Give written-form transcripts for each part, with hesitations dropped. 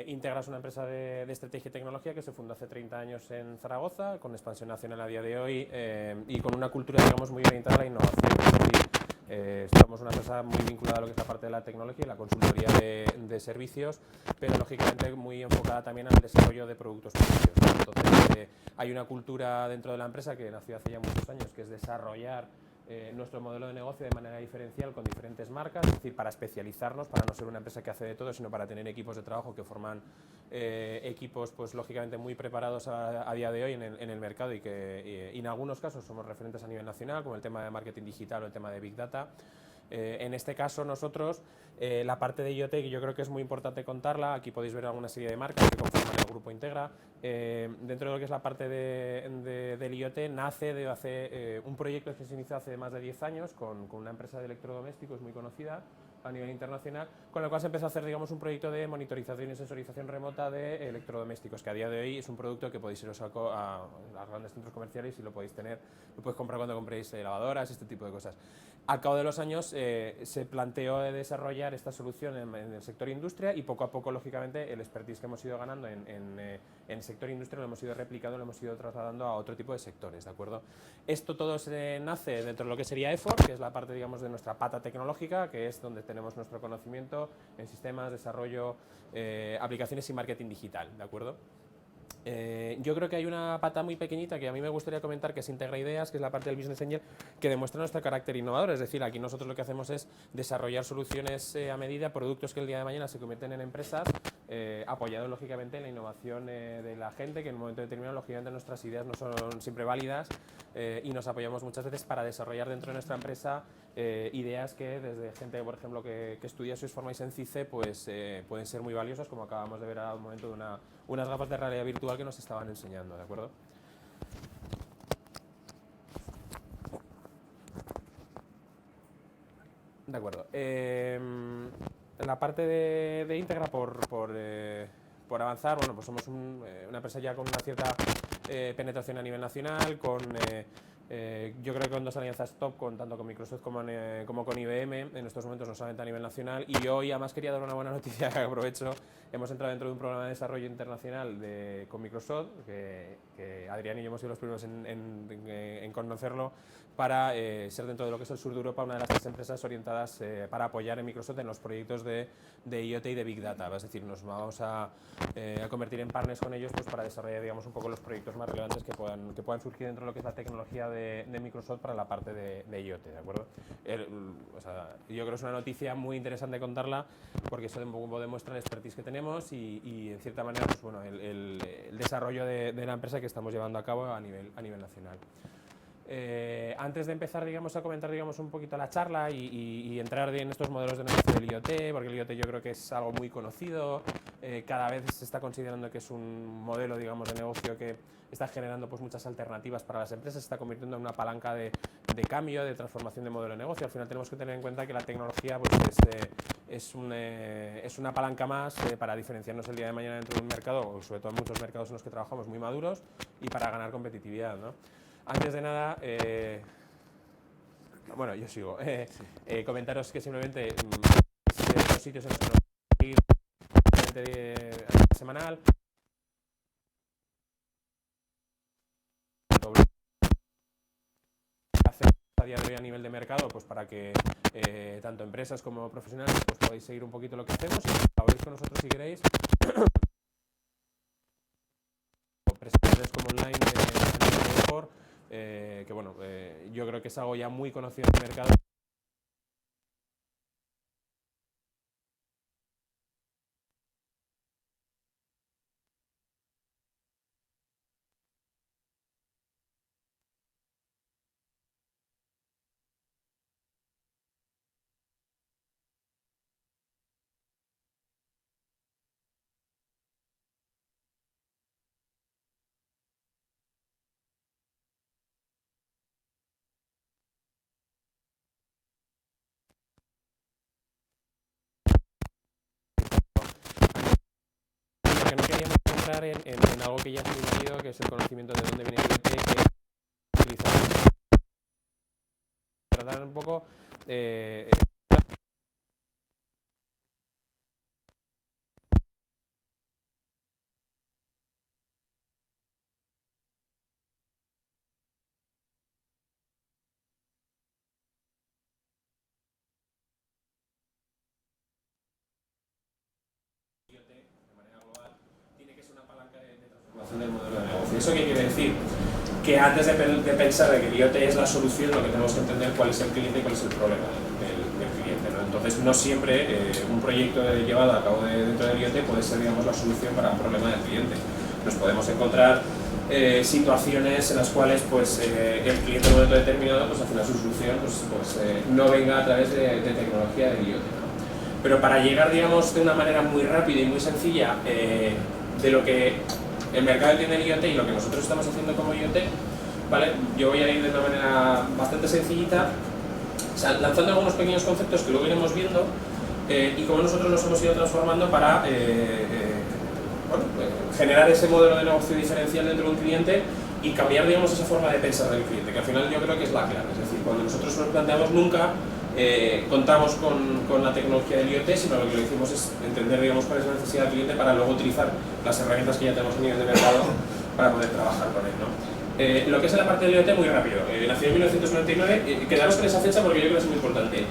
Integra es una empresa de estrategia y tecnología que se fundó hace 30 años en Zaragoza, con expansión nacional a día de hoy y con una cultura, digamos, muy orientada a la innovación. Es decir, somos una empresa muy vinculada a lo que es la parte de la tecnología y la consultoría de servicios, pero lógicamente muy enfocada también al desarrollo de productos propios. Entonces, hay una cultura dentro de la empresa que nació hace ya muchos años, que es desarrollar nuestro modelo de negocio de manera diferencial con diferentes marcas, es decir, para especializarnos, para no ser una empresa que hace de todo, sino para tener equipos de trabajo que forman equipos, pues lógicamente muy preparados a día de hoy en el mercado y que y en algunos casos somos referentes a nivel nacional, como el tema de marketing digital o el tema de Big Data. En este caso nosotros, la parte de IoT, que yo creo que es muy importante contarla, aquí podéis ver alguna serie de marcas que conforman el grupo Integra. Dentro de lo que es la parte del IoT, nace de un proyecto que se inició hace más de 10 años con una empresa de electrodomésticos muy conocida a nivel internacional, con el cual se empezó a hacer, digamos, un proyecto de monitorización y sensorización remota de electrodomésticos, que a día de hoy es un producto que podéis iros a los grandes centros comerciales y lo podéis tener, lo podéis comprar cuando compréis lavadoras, este tipo de cosas. Al cabo de los años se planteó desarrollar esta solución en el sector industria y poco a poco, lógicamente, el expertise que hemos ido ganando en el sector industria lo hemos ido replicando, lo hemos ido trasladando a otro tipo de sectores, ¿de acuerdo? Esto todo nace dentro de lo que sería EFOR, que es la parte, digamos, de nuestra pata tecnológica, que es donde tenemos nuestro conocimiento en sistemas, desarrollo, aplicaciones y marketing digital, ¿de acuerdo? Yo creo que hay una pata muy pequeñita que a mí me gustaría comentar, que es Integra Ideas, que es la parte del Business Angel, que demuestra nuestro carácter innovador. Es decir, aquí nosotros lo que hacemos es desarrollar soluciones a medida, productos que el día de mañana se convierten en empresas, apoyados lógicamente en la innovación de la gente, que en un momento determinado lógicamente nuestras ideas no son siempre válidas y nos apoyamos muchas veces para desarrollar dentro de nuestra empresa ideas que desde gente, por ejemplo, que estudia si os formáis en CICE, pues pueden ser muy valiosas, como acabamos de ver a un momento de unas gafas de realidad virtual que nos estaban enseñando, ¿de acuerdo? De acuerdo. La parte de Integra, por avanzar, bueno, pues somos una empresa ya con una cierta penetración a nivel nacional, yo creo que con 2 alianzas top, tanto con Microsoft como con IBM, en estos momentos nos solamente a nivel nacional. Y yo hoy además quería dar una buena noticia que aprovecho. Hemos entrado dentro de un programa de desarrollo internacional con Microsoft, que Adrián y yo hemos sido los primeros en conocerlo, para ser dentro de lo que es el sur de Europa una de las 3 empresas orientadas para apoyar en Microsoft en los proyectos de IoT y de Big Data. Es decir, nos vamos a convertir en partners con ellos, pues, para desarrollar, digamos, un poco los proyectos más relevantes que puedan surgir dentro de lo que es la tecnología de Microsoft para la parte de IoT, ¿de acuerdo? O sea, yo creo que es una noticia muy interesante contarla, porque eso un poco demuestra el expertise que tenemos y en cierta manera, pues, bueno, el desarrollo de la empresa que estamos llevando a cabo a nivel nacional. Antes de empezar, digamos, a comentar, digamos, un poquito la charla y entrar en estos modelos de negocio del IoT, porque el IoT yo creo que es algo muy conocido, cada vez se está considerando que es un modelo, digamos, de negocio que está generando, pues, muchas alternativas para las empresas, se está convirtiendo en una palanca de cambio, de transformación de modelo de negocio. Al final tenemos que tener en cuenta que la tecnología, pues, es una palanca más para diferenciarnos el día de mañana dentro de un mercado, o sobre todo en muchos mercados en los que trabajamos muy maduros, y para ganar competitividad, ¿no? Antes de nada, bueno, yo sigo. Comentaros que simplemente los sitios en los que nos podéis seguir semanal. A día de hoy a nivel de mercado, pues para que tanto empresas como profesionales, pues podáis seguir un poquito lo que hacemos y colaboréis con nosotros si queréis. Presenciales como online mejor, que bueno, yo creo que es algo ya muy conocido en el mercado. Que no queríamos entrar en algo que ya es muy válido, que es el conocimiento de dónde viene el IoT, que es utilizar, tratar un poco del modelo de negocio. ¿Eso qué quiere decir? Que antes de pensar de que el IoT es la solución, lo que tenemos que entender cuál es el cliente y cuál es el problema del cliente, ¿no? Entonces, no siempre un proyecto llevado a cabo dentro del IoT puede ser, digamos, la solución para un problema del cliente. Nos podemos encontrar situaciones en las cuales pues, el cliente en un momento determinado, pues al final su solución no venga a través de tecnología del IoT, ¿no? Pero para llegar, digamos, de una manera muy rápida y muy sencilla de lo que el mercado entiende el IoT y lo que nosotros estamos haciendo como IoT, ¿vale? Yo voy a ir de una manera bastante sencillita, o sea, lanzando algunos pequeños conceptos que luego iremos viendo y cómo nosotros nos hemos ido transformando para generar ese modelo de negocio diferencial dentro de un cliente y cambiar, digamos, esa forma de pensar del cliente, que al final yo creo que es la clave. Es decir, cuando nosotros nos planteamos nunca contamos con la tecnología del IoT, sino lo que lo hicimos es entender, digamos, cuál es la necesidad del cliente para luego utilizar las herramientas que ya tenemos a nivel de mercado para poder trabajar con él, ¿no? Lo que es la parte del IoT, muy rápido. Nació en 1999, quedaros con esa fecha porque yo creo que es muy importante.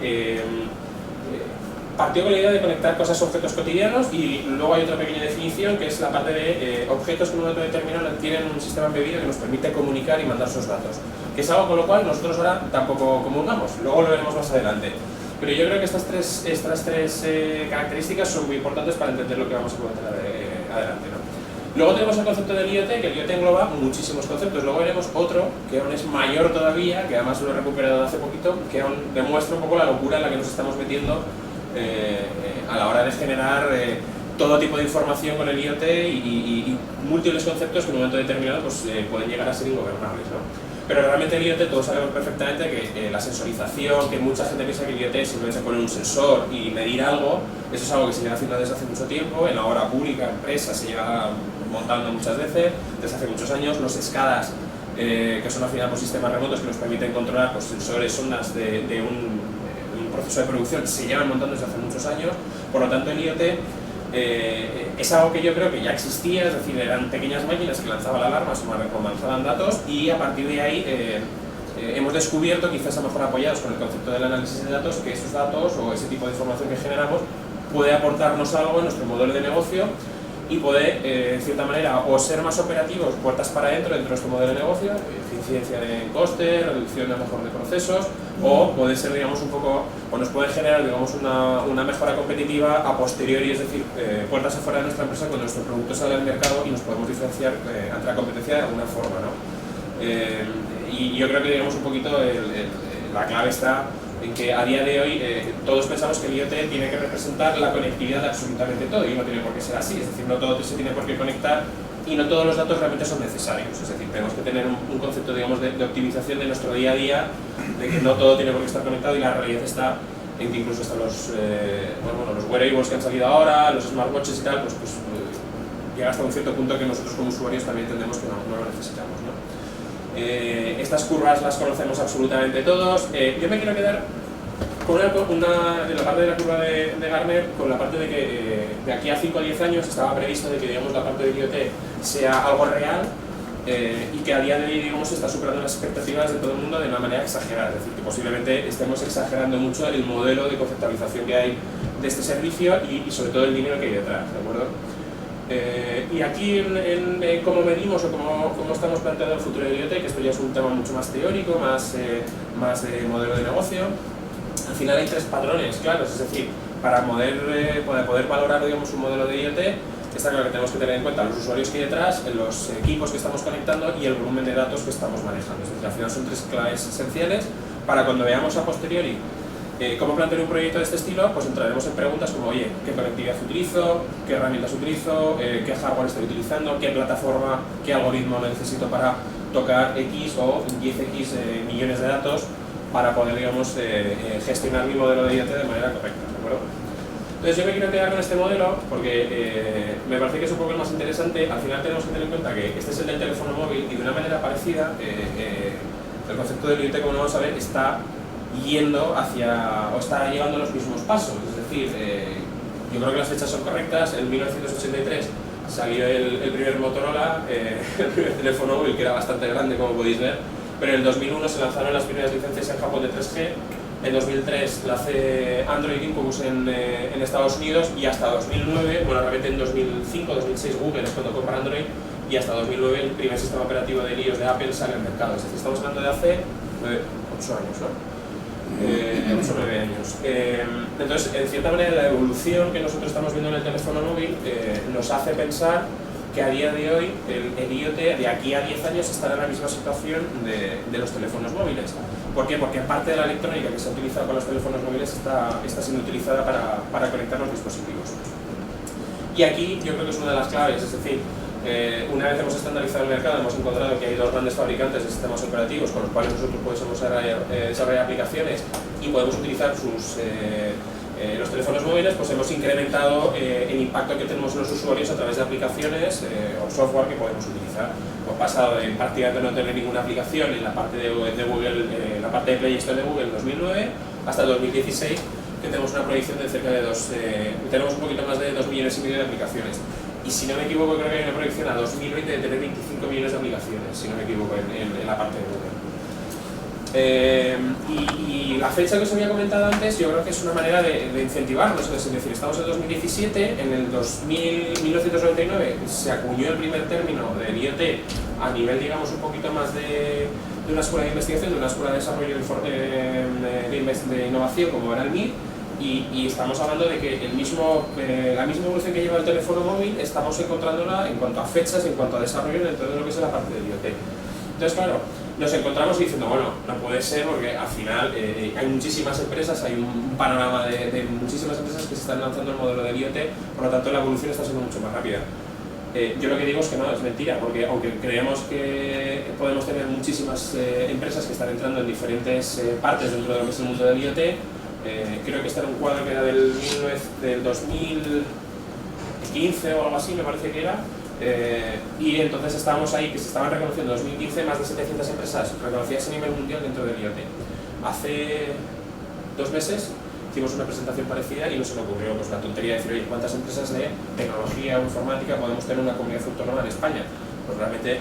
Partió con la idea de conectar cosas a objetos cotidianos y luego hay otra pequeña definición que es la parte de objetos que en un momento determinado tienen un sistema embebido que nos permite comunicar y mandar sus datos, que es algo con lo cual nosotros ahora tampoco comulgamos, luego lo veremos más adelante. Pero yo creo que estas tres características son muy importantes para entender lo que vamos a comentar adelante, ¿no? Luego tenemos el concepto del IoT, que el IoT engloba muchísimos conceptos. Luego veremos otro, que aún es mayor todavía, que además lo he recuperado hace poquito, que aún demuestra un poco la locura en la que nos estamos metiendo a la hora de generar todo tipo de información con el IoT y múltiples conceptos que en un momento determinado pues, pueden llegar a ser ingobernables, ¿no? Pero realmente el IoT todos sabemos perfectamente que la sensorización, que mucha gente piensa que el IoT es simplemente poner un sensor y medir algo, eso es algo que se lleva haciendo desde hace mucho tiempo, en la obra pública, empresa, se lleva montando muchas veces, desde hace muchos años. Los SCADAs, que son al final pues, sistemas remotos que nos permiten controlar pues, sensores, ondas de un proceso de producción, se llevan montando desde hace muchos años. Por lo tanto, el IoT es algo que yo creo que ya existía, es decir, eran pequeñas máquinas que lanzaban alarmas o lanzaban datos y a partir de ahí hemos descubierto, quizás a lo mejor apoyados con el concepto del análisis de datos, que esos datos o ese tipo de información que generamos puede aportarnos algo en nuestro modelo de negocio y puede, de cierta manera, o ser más operativos, puertas para adentro dentro de nuestro modelo de negocio, eficiencia de coste, reducción a lo mejor de procesos, o puede ser, digamos, un poco, o nos puede generar, digamos, una mejora competitiva a posteriori, es decir, puertas afuera de nuestra empresa cuando nuestro producto sale al mercado y nos podemos diferenciar ante la competencia de alguna forma, ¿no? Y yo creo que, digamos, un poquito la clave está en que a día de hoy todos pensamos que el IoT tiene que representar la conectividad de absolutamente todo y no tiene por qué ser así, es decir, no todo se tiene por qué conectar y no todos los datos realmente son necesarios, es decir, tenemos que tener un concepto, digamos, de optimización de nuestro día a día, de que no todo tiene por qué estar conectado y la realidad está en que incluso hasta los wearables que han salido ahora, los smartwatches y tal, pues llega hasta un cierto punto que nosotros como usuarios también entendemos que no lo necesitamos, ¿no? Estas curvas las conocemos absolutamente todos. Yo me quiero quedar con de la parte de la curva de Gartner, con la parte de que de aquí a 5 o 10 años estaba previsto de que, digamos, la parte del IoT sea algo real y que a día de hoy, digamos, está superando las expectativas de todo el mundo de una manera exagerada, es decir, que posiblemente estemos exagerando mucho el modelo de conceptualización que hay de este servicio y sobre todo el dinero que hay detrás, ¿de acuerdo? Y aquí en cómo medimos o cómo estamos planteando el futuro del IoT, que esto ya es un tema mucho más teórico, más de modelo de negocio. Al final hay 3 patrones claros, es decir, para poder valorar, digamos, un modelo de IoT, está claro que tenemos que tener en cuenta los usuarios que hay detrás, los equipos que estamos conectando y el volumen de datos que estamos manejando. Es decir, al final son 3 claves esenciales para cuando veamos a posteriori cómo plantear un proyecto de este estilo, pues entraremos en preguntas como, oye, ¿qué conectividad utilizo? ¿Qué herramientas utilizo? ¿Qué hardware estoy utilizando? ¿Qué plataforma? ¿Qué algoritmo necesito para tocar X o 10X millones de datos para poder, digamos, gestionar mi modelo de IoT de manera correcta, ¿de acuerdo? Entonces yo me quiero quedar con este modelo porque me parece que es un poco el más interesante. Al final tenemos que tener en cuenta que este es el del teléfono móvil y de una manera parecida el concepto del IoT, como lo vamos a ver, está yendo hacia, o está llevando los mismos pasos, es decir, yo creo que las fechas son correctas. En 1983 salió el primer Motorola, el primer teléfono móvil, que era bastante grande, como podéis ver, pero en el 2001 se lanzaron las primeras licencias en Japón de 3G, en 2003 la hace Android Incubus en Estados Unidos y hasta 2009, bueno, realmente en 2005-2006 Google es cuando compra Android y hasta 2009 el primer sistema operativo de iOS de Apple sale al mercado. Es decir, estamos hablando de hace 8 años, ¿no? 8 o 9 años. Entonces, en cierta manera, la evolución que nosotros estamos viendo en el teléfono móvil nos hace pensar que a día de hoy el IoT de aquí a 10 años estará en la misma situación de los teléfonos móviles. ¿Por qué? Porque parte de la electrónica que se ha utilizado con los teléfonos móviles está siendo utilizada para conectar los dispositivos. Y aquí yo creo que es una de las claves, es decir, una vez hemos estandarizado el mercado, hemos encontrado que hay dos grandes fabricantes de sistemas operativos con los cuales nosotros podemos desarrollar aplicaciones y podemos utilizar los teléfonos móviles, pues hemos incrementado el impacto que tenemos los usuarios a través de aplicaciones o software que podemos utilizar. Hemos pasado de prácticamente no tener ninguna aplicación en la parte de Google, la parte de Play Store de Google en 2009 hasta 2016, que tenemos una proyección de cerca de tenemos un poquito más de 2,5 millones de aplicaciones. Y si no me equivoco, creo que hay una proyección a 2020 de tener 25 millones de aplicaciones, si no me equivoco, en la parte de Google. Y la fecha que os había comentado antes, yo creo que es una manera de incentivarnos, es decir, estamos en 2017, en el 1999 se acuñó el primer término del IoT a nivel, digamos, un poquito más de una escuela de investigación, de una escuela de desarrollo de innovación como era el MIR, y estamos hablando de que la misma evolución que lleva el teléfono móvil estamos encontrándola en cuanto a fechas, en cuanto a desarrollo dentro de lo que es la parte del IoT. Entonces, claro, nos encontramos diciendo, bueno, no puede ser porque al final hay muchísimas empresas, hay un panorama de muchísimas empresas que se están lanzando el modelo del IoT, por lo tanto la evolución está siendo mucho más rápida. Yo lo que digo es que no, es mentira, porque aunque creemos que podemos tener muchísimas empresas que están entrando en diferentes partes dentro de lo que es el mundo del IoT, creo que está en un cuadro que era del 2015 o algo así, me parece que era, y entonces estábamos ahí, que se estaban reconociendo en 2015 más de 700 empresas reconocidas a nivel mundial dentro del IoT. Hace 2 meses hicimos una presentación parecida y nos se nos ocurrió pues, la tontería de decir, oye, ¿cuántas empresas de tecnología o informática podemos tener en una comunidad autónoma en España? Pues realmente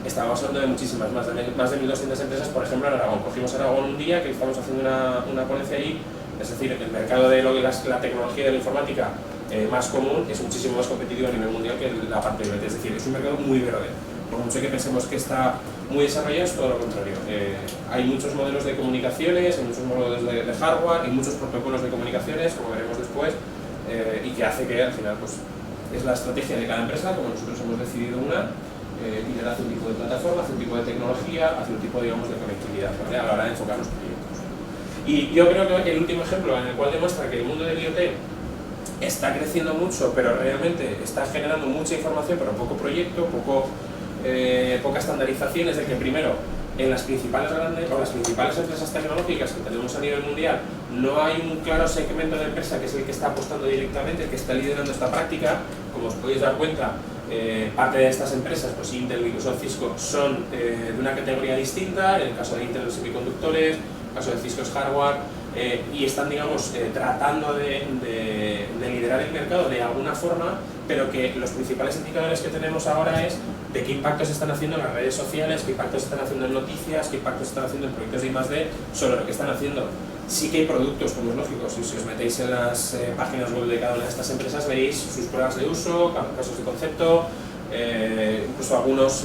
estábamos hablando de muchísimas, más de 1.200 empresas, por ejemplo, en Aragón. Cogimos Aragón un día que estamos haciendo una ponencia allí, es decir, el mercado de la tecnología de la informática más común es muchísimo más competitivo a nivel mundial que la parte de IoT, es decir, es un mercado muy verde. Por mucho que pensemos que está muy desarrollado, es todo lo contrario. Hay muchos modelos de comunicaciones, hay muchos modelos de hardware, hay muchos protocolos de comunicaciones, como veremos después, y que hace que al final pues, es la estrategia de cada empresa, como nosotros hemos decidido tirar hacia un tipo de plataforma, hacia un tipo de tecnología, hacia un tipo, digamos, de conectividad, ¿vale? A la hora de enfocar los proyectos. Y yo creo que el último ejemplo en el cual demuestra que el mundo del IoT está creciendo mucho, pero realmente está generando mucha información, pero poco proyecto, poca estandarización, es de que primero, en las principales empresas tecnológicas que tenemos a nivel mundial, no hay un claro segmento de empresa que es el que está apostando directamente, el que está liderando esta práctica. Como os podéis dar cuenta, parte de estas empresas, pues Intel, Microsoft, Cisco, son de una categoría distinta. En el caso de Intel, los semiconductores, en el caso de Cisco es hardware, y están, digamos, tratando de liderar el mercado de alguna forma, pero que los principales indicadores que tenemos ahora es de qué impactos están haciendo en las redes sociales, qué impactos están haciendo en noticias, qué impactos están haciendo en proyectos de I+D sobre lo que están haciendo. Sí que hay productos, como es lógico, si os metéis en las páginas web de cada una de estas empresas veréis sus pruebas de uso, casos de concepto, incluso algunos,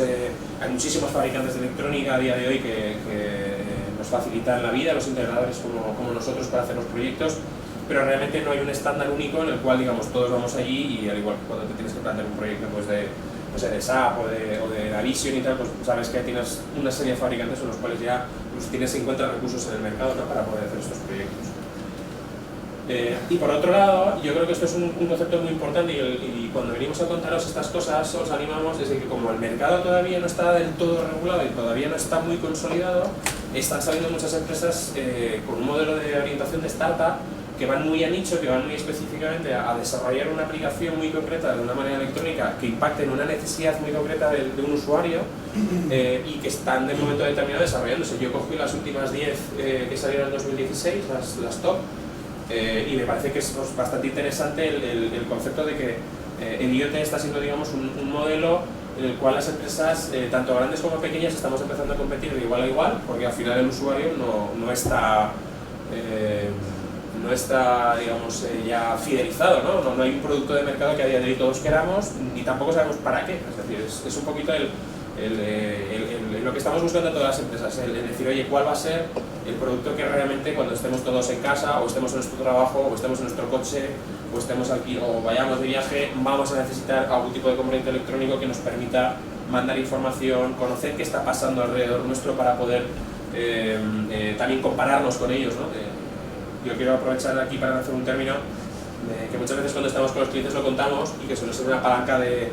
hay muchísimos fabricantes de electrónica a día de hoy que nos facilitan la vida, los integradores como nosotros para hacer los proyectos, pero realmente no hay un estándar único en el cual, digamos, todos vamos allí y al igual que cuando te tienes que plantear un proyecto pues de SAP o de Navision y tal, pues sabes que tienes una serie de fabricantes en los cuales ya pues, encuentras recursos en el mercado, ¿no? Para poder hacer estos proyectos. Y por otro lado, yo creo que esto es un concepto muy importante y cuando venimos a contaros estas cosas os animamos desde que como el mercado todavía no está del todo regulado y todavía no está muy consolidado, están saliendo muchas empresas con un modelo de orientación de startup que van muy a nicho, que van muy específicamente a desarrollar una aplicación muy concreta de una manera electrónica que impacte en una necesidad muy concreta de un usuario y que están de momento determinado desarrollándose. Yo cogí las últimas 10 que salieron en 2016, las top, y me parece que es pues, bastante interesante el concepto de que el IoT está siendo, digamos, un modelo en el cual las empresas, tanto grandes como pequeñas, estamos empezando a competir de igual a igual, porque al final el usuario no está no está, digamos, ya fidelizado, ¿no? No hay un producto de mercado que a día de hoy todos queramos, ni tampoco sabemos para qué. Es decir, es un poquito lo que estamos buscando en todas las empresas, el decir, oye, ¿cuál va a ser el producto que realmente cuando estemos todos en casa, o estemos en nuestro trabajo, o estemos en nuestro coche, o estemos aquí, o vayamos de viaje, vamos a necesitar algún tipo de componente electrónico que nos permita mandar información, conocer qué está pasando alrededor nuestro para poder también compararnos con ellos, ¿no? Yo quiero aprovechar aquí para hacer un término que muchas veces cuando estamos con los clientes lo contamos y que suele ser una palanca de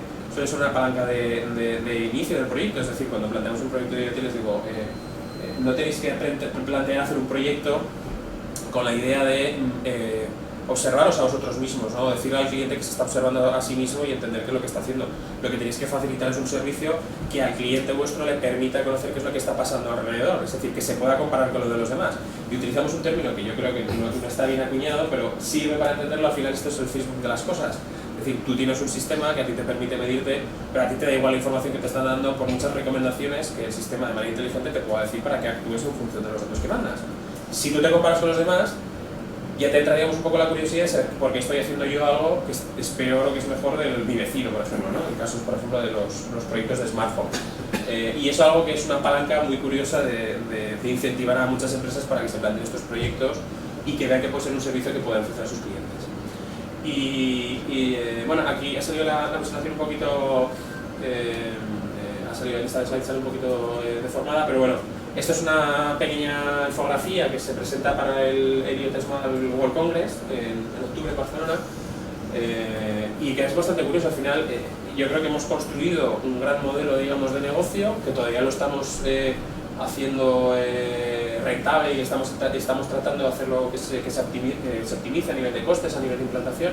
inicio del proyecto. Es decir, cuando planteamos un proyecto de IoT les digo, no tenéis que plantear hacer un proyecto con la idea de observaros a vosotros mismos, ¿no? Decirle al cliente que se está observando a sí mismo y entender qué es lo que está haciendo. Lo que tenéis que facilitar es un servicio que al cliente vuestro le permita conocer qué es lo que está pasando alrededor, es decir, que se pueda comparar con lo de los demás. Y utilizamos un término que yo creo que no está bien acuñado, pero sirve para entenderlo. Al final esto es el Facebook de las cosas. Es decir, tú tienes un sistema que a ti te permite medirte, pero a ti te da igual la información que te están dando por muchas recomendaciones que el sistema de manera inteligente te pueda decir para que actúes en función de los datos que mandas. Si tú te comparas con los demás, ya te entraríamos un poco la curiosidad de saber por qué estoy haciendo yo algo que es peor o que es mejor de mi vecino, por ejemplo, ¿no? En casos, por ejemplo, de los proyectos de smartphone. Y es algo que es una palanca muy curiosa de incentivar a muchas empresas para que se planteen estos proyectos y que vean que puede ser un servicio que pueden ofrecer a sus clientes. Bueno, aquí ha salido la presentación un poquito, ha salido en esta slide, sale un poquito deformada, pero bueno, esto es una pequeña infografía que se presenta para el IoT Smart World Congress en octubre en Barcelona, y que es bastante curioso. Al final, yo creo que hemos construido un gran modelo, digamos, de negocio que todavía lo estamos haciendo rentable y estamos tratando de hacerlo que se optimice a nivel de costes, a nivel de implantación.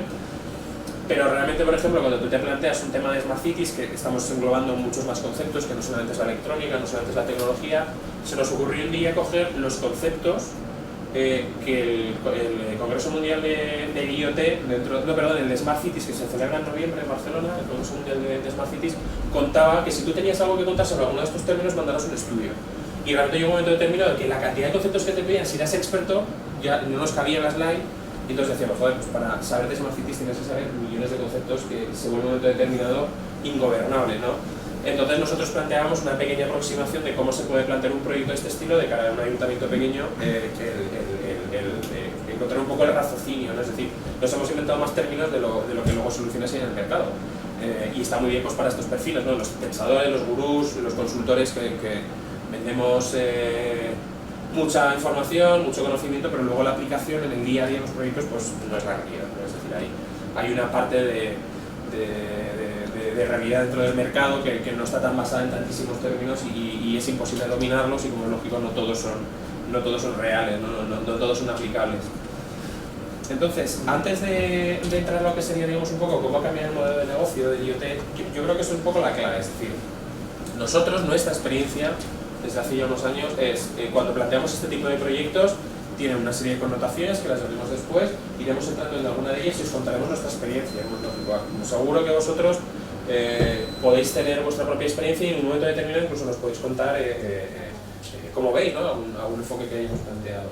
Pero realmente, por ejemplo, cuando tú te planteas un tema de Smart Cities, que estamos englobando muchos más conceptos, que no solamente es la electrónica, no solamente es la tecnología, se nos ocurrió un día coger los conceptos que el Congreso Mundial de IoT, el de Smart Cities, que se celebra en noviembre en Barcelona, el Congreso Mundial de Smart Cities, contaba que si tú tenías algo que contar sobre alguno de estos términos, mandaros un estudio. Y realmente llegó un momento determinado que la cantidad de conceptos que te pedían, si eras experto, ya no nos cabía en la slide. Y entonces decíamos, joder, pues para saber de Smart Cities tienes que saber millones de conceptos que se vuelve en un momento determinado ingobernable, ¿no? Entonces nosotros planteábamos una pequeña aproximación de cómo se puede plantear un proyecto de este estilo de cara a un ayuntamiento pequeño, encontrar un poco el raciocinio, ¿no? Es decir, nos hemos inventado más términos de lo que luego soluciones hay en el mercado. Y está muy bien pues para estos perfiles, ¿no? Los pensadores, los gurús, los consultores que vendemos mucha información, mucho conocimiento, pero luego la aplicación en el día a día de los proyectos pues no es la realidad, ¿no? Es decir, hay una parte de realidad dentro del mercado que no está tan basada en tantísimos términos y es imposible dominarlos, y como es lógico no todos son reales, no todos son aplicables. Entonces, antes de entrar a lo que sería, digamos, un poco cómo cambiar el modelo de negocio de IoT, yo creo que eso es un poco la clave. Es decir, nosotros, nuestra experiencia desde hace ya unos años es cuando planteamos este tipo de proyectos tienen una serie de connotaciones que las veremos después, iremos entrando en alguna de ellas y os contaremos nuestra experiencia. Como seguro que vosotros podéis tener vuestra propia experiencia y en un momento determinado incluso nos podéis contar cómo veis, ¿no? algún enfoque que hayamos planteado.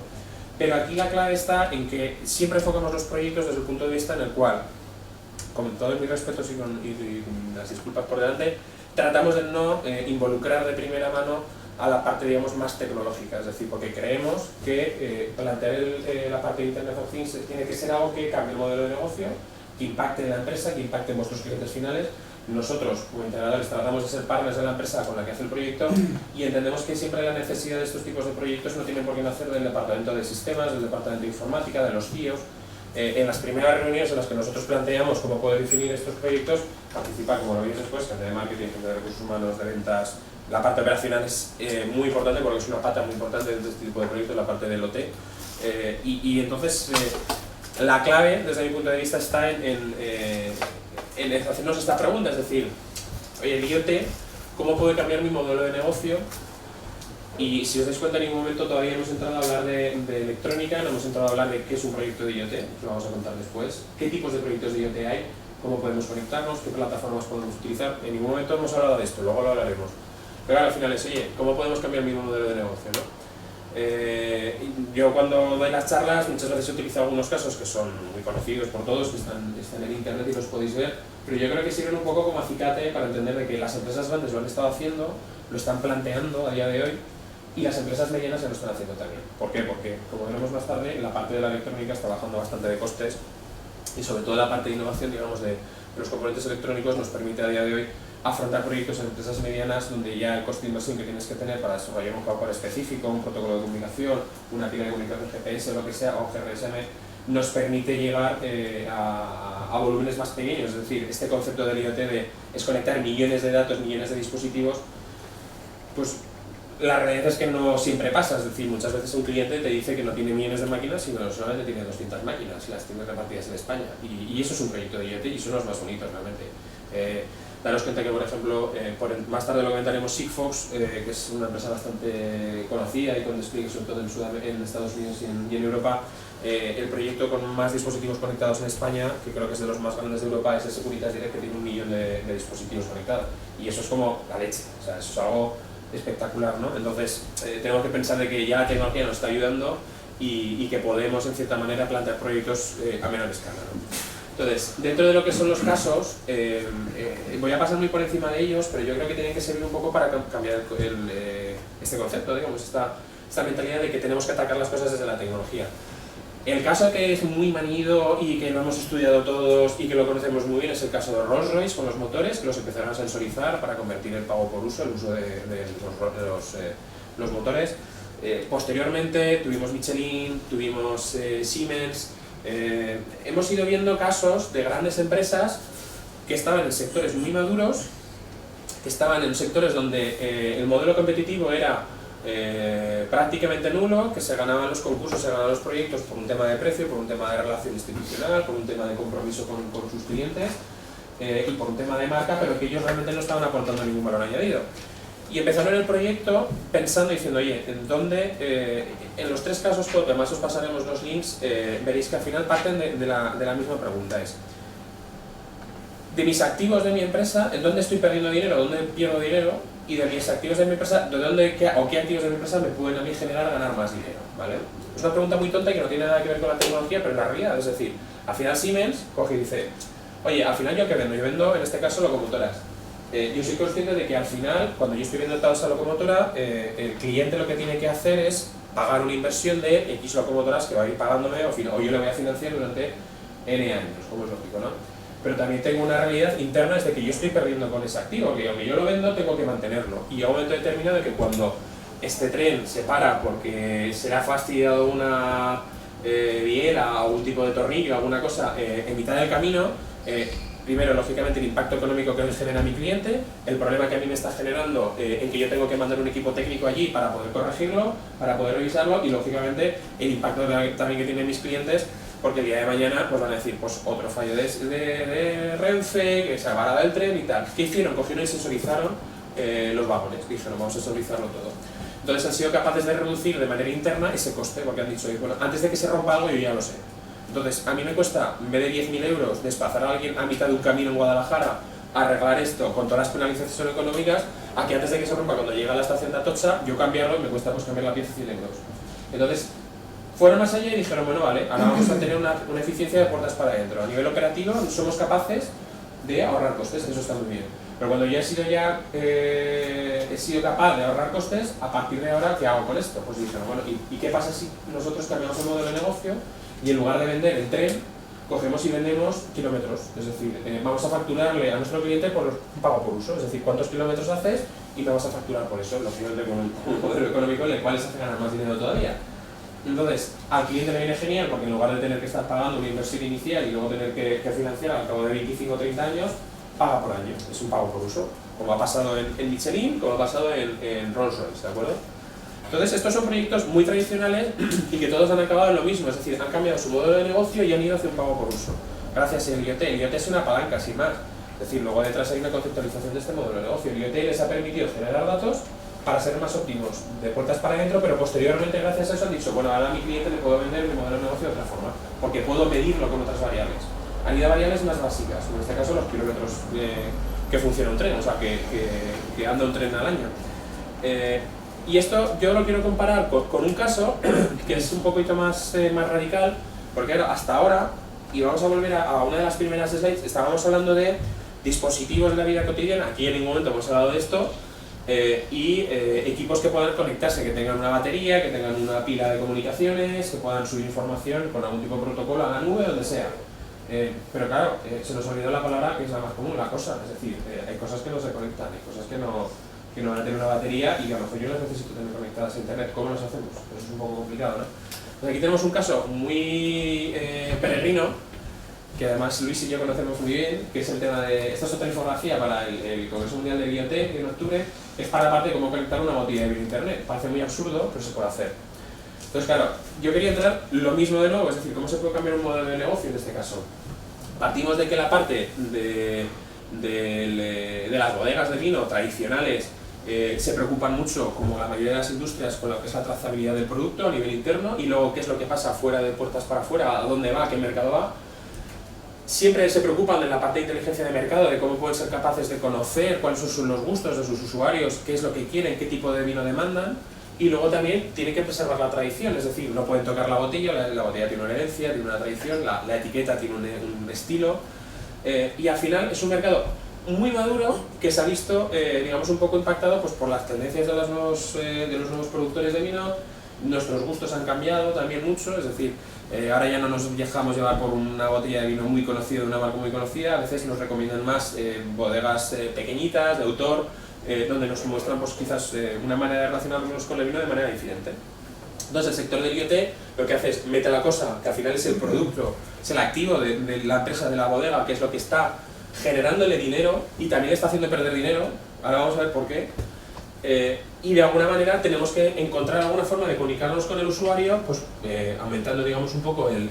Pero aquí la clave está en que siempre enfocamos los proyectos desde el punto de vista en el cual, con todos mis respetos y con las disculpas por delante, tratamos de no involucrar de primera mano a la parte, digamos, más tecnológica. Es decir, porque creemos que plantear la parte de Internet of Things tiene que ser algo que cambie el modelo de negocio, que impacte en la empresa, que impacte en vuestros clientes finales. Nosotros, como integradores, tratamos de ser partners de la empresa con la que hace el proyecto y entendemos que siempre la necesidad de estos tipos de proyectos no tiene por qué nacer del departamento de sistemas, del departamento de informática, de los CIOs. En las primeras reuniones en las que nosotros planteamos cómo poder definir estos proyectos, participar, como lo veis después, gente de marketing, gente de recursos humanos, de ventas. La parte operacional es muy importante porque es una pata muy importante de este tipo de proyectos, la parte del OT. Y entonces, la clave, desde mi punto de vista, está en hacernos esta pregunta, es decir, oye, el IoT, ¿cómo puede cambiar mi modelo de negocio? Y si os dais cuenta, en ningún momento todavía hemos entrado a hablar de electrónica, no hemos entrado a hablar de qué es un proyecto de IoT, lo vamos a contar después, qué tipos de proyectos de IoT hay, cómo podemos conectarnos, qué plataformas podemos utilizar. En ningún momento hemos hablado de esto, luego lo hablaremos. Pero al final es, oye, ¿cómo podemos cambiar mi modelo de negocio, ¿no? Yo cuando doy las charlas muchas veces utilizo algunos casos que son muy conocidos por todos, que están en internet y los podéis ver, pero yo creo que sirven un poco como acicate para entender de que las empresas grandes lo han estado haciendo, lo están planteando a día de hoy, y las empresas medianas ya lo están haciendo también. ¿Por qué? Porque, como veremos más tarde, la parte de la electrónica está bajando bastante de costes, y sobre todo la parte de innovación, digamos, de los componentes electrónicos nos permite a día de hoy afrontar proyectos en empresas medianas donde ya el coste de inversión que tienes que tener para desarrollar un hardware específico, un protocolo de comunicación, una pila de comunicación GPS, lo que sea, o GRSM, nos permite llegar a volúmenes más pequeños. Es decir, este concepto del IoT es conectar millones de datos, millones de dispositivos, pues la realidad es que no siempre pasa. Es decir, muchas veces un cliente te dice que no tiene millones de máquinas, sino solamente tiene 200 máquinas y las tiene repartidas en España. Y eso es un proyecto de IoT y son los más bonitos realmente. Daros cuenta que, por ejemplo, más tarde lo comentaremos, Sigfox, que es una empresa bastante conocida y con despliegue sobre todo en Estados Unidos y en Europa, el proyecto con más dispositivos conectados en España, que creo que es de los más grandes de Europa, es el Securitas Direct, que tiene 1 millón de dispositivos conectados. Y eso es como la leche, o sea, eso es algo espectacular, ¿no? Entonces, tenemos que pensar de que ya la tecnología nos está ayudando y que podemos, en cierta manera, plantear proyectos a menor escala, ¿no? Entonces, dentro de lo que son los casos, voy a pasar muy por encima de ellos, pero yo creo que tienen que servir un poco para cambiar este concepto, digamos, esta mentalidad de que tenemos que atacar las cosas desde la tecnología. El caso que es muy manido y que lo hemos estudiado todos y que lo conocemos muy bien es el caso de Rolls-Royce con los motores, que los empezaron a sensorizar para convertir el pago por uso, el uso de los motores. Posteriormente tuvimos Michelin, tuvimos Siemens. Hemos ido viendo casos de grandes empresas que estaban en sectores muy maduros, que estaban en sectores donde el modelo competitivo era prácticamente nulo, que se ganaban los concursos, se ganaban los proyectos por un tema de precio, por un tema de relación institucional, por un tema de compromiso con sus clientes y por un tema de marca, pero que ellos realmente no estaban aportando ningún valor añadido. Y empezaron el proyecto pensando, diciendo, oye, ¿en dónde? En los 3 casos, porque además os pasaremos los links, veréis que al final parten de la misma pregunta, es de mis activos de mi empresa, ¿en dónde estoy perdiendo dinero? ¿Dónde pierdo dinero? Y de mis activos de mi empresa, qué activos de mi empresa me pueden a mí generar ganar más dinero, ¿vale? Es una pregunta muy tonta y que no tiene nada que ver con la tecnología, pero en la realidad, es decir, al final Siemens coge y dice, oye, al final yo qué vendo, yo vendo en este caso locomotoras. Yo soy consciente de que al final, cuando yo estoy vendiendo esa locomotora, el cliente lo que tiene que hacer es pagar una inversión de X locomotoras que va a ir pagándome, o yo le voy a financiar durante N años, como es lógico, ¿no? Pero también tengo una realidad interna, es de que yo estoy perdiendo con ese activo, que aunque yo lo vendo, tengo que mantenerlo. Y a un momento determinado de que cuando este tren se para porque se le ha fastidiado una biela o un tipo de tornillo, alguna cosa, en mitad del camino, primero, lógicamente, el impacto económico que me genera mi cliente, el problema que a mí me está generando en que yo tengo que mandar un equipo técnico allí para poder corregirlo, para poder revisarlo, y lógicamente el impacto también que tienen mis clientes, porque el día de mañana pues van a decir, pues otro fallo de Renfe, que se ha parado el tren y tal. ¿Qué hicieron? Cogieron y sensorizaron los vagones, dijeron, vamos a sensorizarlo todo. Entonces han sido capaces de reducir de manera interna ese coste, porque han dicho, bueno, antes de que se rompa algo yo ya lo sé. Entonces, a mí me cuesta, en vez de 10.000 euros, desplazar a alguien a mitad de un camino en Guadalajara a arreglar esto con todas las penalizaciones económicas, a que antes de que se rompa, cuando llega a la estación de Atocha, yo cambiarlo y me cuesta pues cambiar la pieza 100 euros. Entonces, fueron más allá y dijeron, bueno, vale, ahora vamos a tener una eficiencia de puertas para adentro. A nivel operativo somos capaces de ahorrar costes, eso está muy bien. Pero cuando ya he sido capaz de ahorrar costes, a partir de ahora, ¿qué hago con esto? Pues dijeron, bueno, ¿y qué pasa si nosotros cambiamos el modelo de negocio y en lugar de vender el tren, cogemos y vendemos kilómetros? Es decir, vamos a facturarle a nuestro cliente por un pago por uso, es decir, cuántos kilómetros haces y me vas a facturar por eso, lógicamente con un modelo económico en el cual les hace ganar más dinero todavía. Entonces, al cliente le viene genial porque en lugar de tener que estar pagando una inversión inicial y luego tener que financiar al cabo de 25 o 30 años, paga por año, es un pago por uso, como ha pasado en Michelin, como ha pasado en Rolls-Royce, ¿de acuerdo? Entonces, estos son proyectos muy tradicionales y que todos han acabado en lo mismo, es decir, han cambiado su modelo de negocio y han ido hacia un pago por uso. Gracias al IoT. El IoT es una palanca, sin más. Es decir, luego detrás hay una conceptualización de este modelo de negocio. El IoT les ha permitido generar datos para ser más óptimos de puertas para adentro, pero posteriormente, gracias a eso, han dicho, bueno, ahora a mi cliente le puedo vender mi modelo de negocio de otra forma, porque puedo medirlo con otras variables. Han ido a variables más básicas, en este caso los kilómetros que funciona un tren, o sea, que anda un tren al año. Y esto yo lo quiero comparar con un caso que es un poquito más radical, porque hasta ahora, y vamos a volver a una de las primeras slides, estábamos hablando de dispositivos de la vida cotidiana, aquí en ningún momento hemos hablado de esto, y equipos que puedan conectarse, que tengan una batería, que tengan una pila de comunicaciones, que puedan subir información con algún tipo de protocolo a la nube, donde sea. Pero claro, se nos olvidó la palabra que es la más común, la cosa, es decir, hay cosas que no se conectan, hay cosas que no van a tener una batería y que a lo mejor yo las necesito tener conectadas a internet. ¿Cómo las hacemos? Pues es un poco complicado, ¿no? Pues aquí tenemos un caso muy peregrino, que además Luis y yo conocemos muy bien, que es el tema de... Esta es otra infografía para el Congreso Mundial de IoT, que en octubre es para la parte de cómo conectar una botella de vino a internet. Parece muy absurdo, pero se puede hacer. Entonces, claro, yo quería entrar lo mismo de nuevo, es decir, cómo se puede cambiar un modelo de negocio en este caso. Partimos de que la parte de las bodegas de vino tradicionales se preocupan mucho, como la mayoría de las industrias, con lo que es la trazabilidad del producto a nivel interno, y luego qué es lo que pasa fuera de puertas para afuera, a dónde va, a qué mercado va. Siempre se preocupan en la parte de inteligencia de mercado, de cómo pueden ser capaces de conocer cuáles son los gustos de sus usuarios, qué es lo que quieren, qué tipo de vino demandan, y luego también tienen que preservar la tradición, es decir, no pueden tocar la botella tiene una herencia, tiene una tradición, la etiqueta tiene un estilo, y al final es un mercado muy maduro que se ha visto, digamos, un poco impactado pues, por las tendencias de los nuevos productores de vino. Nuestros gustos han cambiado también mucho, es decir, ahora ya no nos dejamos llevar por una botella de vino muy conocida, de una marca muy conocida, a veces nos recomiendan más bodegas pequeñitas, de autor, donde nos muestran pues, quizás una manera de relacionarnos con el vino de manera diferente. Entonces el sector del IoT lo que hace es mete la cosa, que al final es el producto, es el activo de la empresa, de la bodega, que es lo que está generándole dinero y también está haciendo perder dinero, ahora vamos a ver por qué. Y de alguna manera tenemos que encontrar alguna forma de comunicarnos con el usuario, pues aumentando digamos un poco el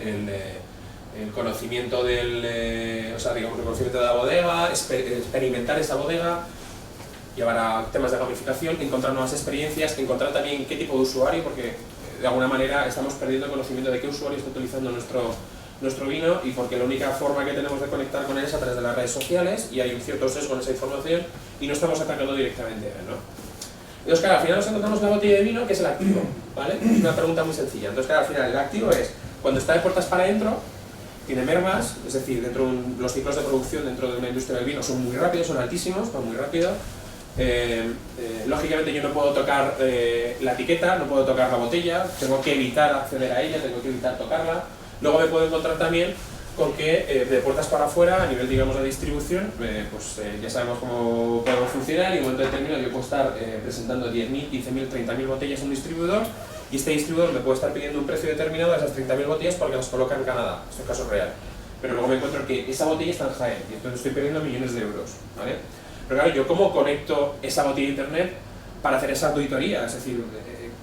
conocimiento el conocimiento de la bodega, experimentar esa bodega, llevar a temas de gamificación, encontrar nuevas experiencias, encontrar también qué tipo de usuario, porque de alguna manera estamos perdiendo el conocimiento de qué usuario está utilizando nuestro vino, y porque la única forma que tenemos de conectar con él es a través de las redes sociales, y hay un cierto sesgo en esa información y no estamos atacando directamente a él, ¿no? Entonces, claro, al final nos encontramos una botella de vino que es el activo, ¿vale? Es una pregunta muy sencilla. Entonces, claro, al final el activo es, cuando está de puertas para adentro, tiene mermas, es decir, los ciclos de producción dentro de una industria del vino son muy rápidos, son altísimos, van muy rápido. Lógicamente yo no puedo tocar la etiqueta, no puedo tocar la botella, tengo que evitar acceder a ella, tengo que evitar tocarla. Luego me puedo encontrar también con que de puertas para afuera, a nivel digamos de distribución, ya sabemos cómo podemos funcionar, y en un momento determinado yo puedo estar presentando 10.000, 15.000, 30.000 botellas a un distribuidor, y este distribuidor me puede estar pidiendo un precio determinado a esas 30.000 botellas porque las coloca en Canadá, esto es caso real. Pero luego me encuentro que esa botella está en Jaén, y entonces estoy perdiendo millones de euros, ¿vale? Pero claro, yo cómo conecto esa botella a internet para hacer esa auditoría, es decir,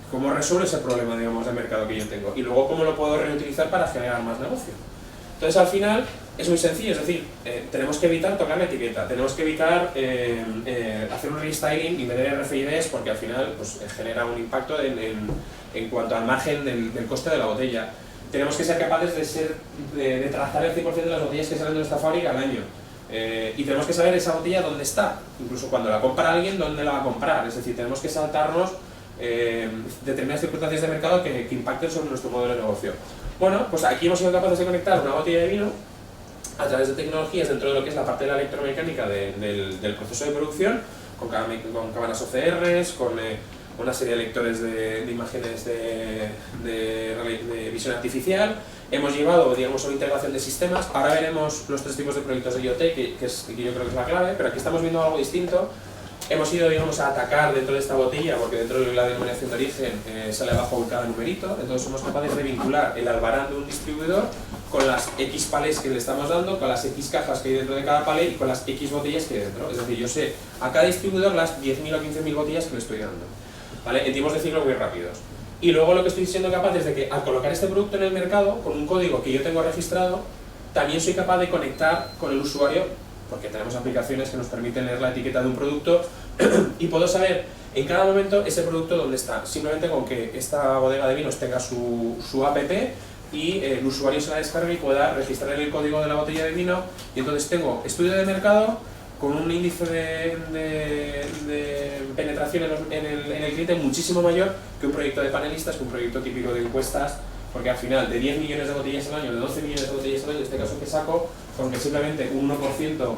cómo resuelvo ese problema, digamos, de mercado que yo tengo, y luego cómo lo puedo reutilizar para generar más negocio. Entonces al final es muy sencillo, es decir, tenemos que evitar tocar la etiqueta, tenemos que evitar hacer un restyling y meter RFIDs, porque al final pues, genera un impacto en cuanto al margen del coste de la botella. Tenemos que ser capaces de trazar el 100% de las botellas que salen de nuestra fábrica al año. Y tenemos que saber esa botella dónde está, incluso cuando la compra alguien, dónde la va a comprar. Es decir, tenemos que saltarnos determinadas circunstancias de mercado que impacten sobre nuestro modelo de negocio. Bueno, pues aquí hemos sido capaces de conectar una botella de vino a través de tecnologías dentro de lo que es la parte de la electromecánica del proceso de producción, con cámaras OCRs, con una serie de lectores de imágenes de visión artificial. Hemos llevado, digamos, una integración de sistemas. Ahora veremos los tres tipos de proyectos de IoT, que yo creo que es la clave, pero aquí estamos viendo algo distinto. Hemos ido, digamos, a atacar dentro de esta botella, porque dentro de la denominación de origen sale abajo cada numerito, entonces somos capaces de vincular el albarán de un distribuidor con las X palés que le estamos dando, con las X cajas que hay dentro de cada palé y con las X botellas que hay dentro. Es decir, yo sé a cada distribuidor las 10.000 o 15.000 botellas que le estoy dando, ¿vale? En tiempos de ciclo muy rápidos. Y luego lo que estoy siendo capaz es de que al colocar este producto en el mercado, con un código que yo tengo registrado, también soy capaz de conectar con el usuario, porque tenemos aplicaciones que nos permiten leer la etiqueta de un producto y puedo saber en cada momento ese producto dónde está, simplemente con que esta bodega de vinos tenga su app y el usuario se la descargue y pueda registrar el código de la botella de vino, y entonces tengo estudio de mercado, con un índice de penetración en el cliente muchísimo mayor que un proyecto de panelistas, que un proyecto típico de encuestas, porque al final de 10 millones de botellas al año, de 12 millones de botellas al año, en este caso que saco, con que simplemente un 1%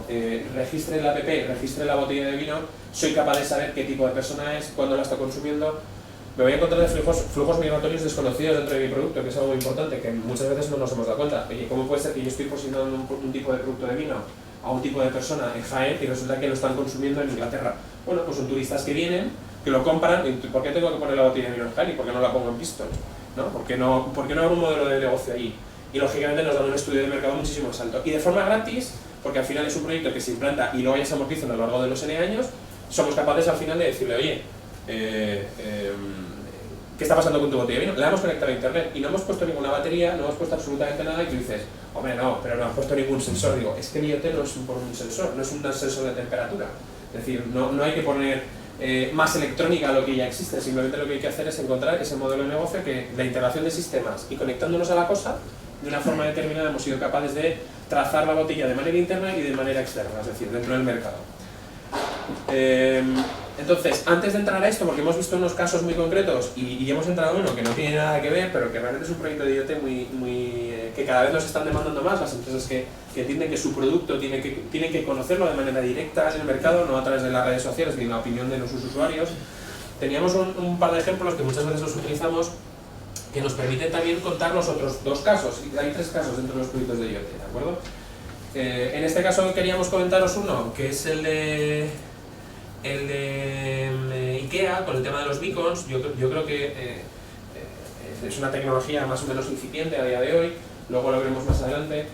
registre el app, registre la botella de vino, soy capaz de saber qué tipo de persona es, cuándo la está consumiendo. Me voy a encontrar de flujos migratorios desconocidos dentro de mi producto, que es algo muy importante, que muchas veces no nos hemos dado cuenta. Oye, ¿cómo puede ser que yo estoy posicionando un tipo de producto de vino a un tipo de persona en Jaén y resulta que lo están consumiendo en Inglaterra? Bueno, pues son turistas que vienen, que lo compran, y ¿por qué tengo que poner la botella de vino en Jaén y por qué no la pongo en Pistol? ¿No? ¿Por qué no habrá un modelo de negocio allí? Y lógicamente nos dan un estudio de mercado muchísimo más alto. Y de forma gratis, porque al final es un proyecto que se implanta y luego ya se amortiza a lo largo de los N años, somos capaces al final de decirle, oye, ¿qué está pasando con tu botella de vino? La hemos conectado a internet y no hemos puesto ninguna batería, no hemos puesto absolutamente nada, y tú dices, hombre, no, pero no hemos puesto ningún sensor. Digo, es que el IoT no es un sensor, no es un sensor de temperatura. Es decir, no hay que poner más electrónica a lo que ya existe, simplemente lo que hay que hacer es encontrar ese modelo de negocio que la integración de sistemas y conectándonos a la cosa, de una forma determinada hemos sido capaces de trazar la botella de manera interna y de manera externa, es decir, dentro del mercado. Entonces, antes de entrar a esto, porque hemos visto unos casos muy concretos y hemos entrado en uno que no tiene nada que ver, pero que realmente es un proyecto de IoT que cada vez nos están demandando más las empresas que entienden que su producto tienen que conocerlo de manera directa en el mercado, no a través de las redes sociales ni la opinión de sus usuarios. Teníamos un par de ejemplos que muchas veces los utilizamos que nos permiten también contar los otros dos casos, y hay 3 casos dentro de los proyectos de IoT, ¿de acuerdo? En este caso queríamos comentaros uno, que es el de IKEA, con el tema de los beacons. Yo creo que es una tecnología más o menos incipiente a día de hoy, luego lo veremos más adelante,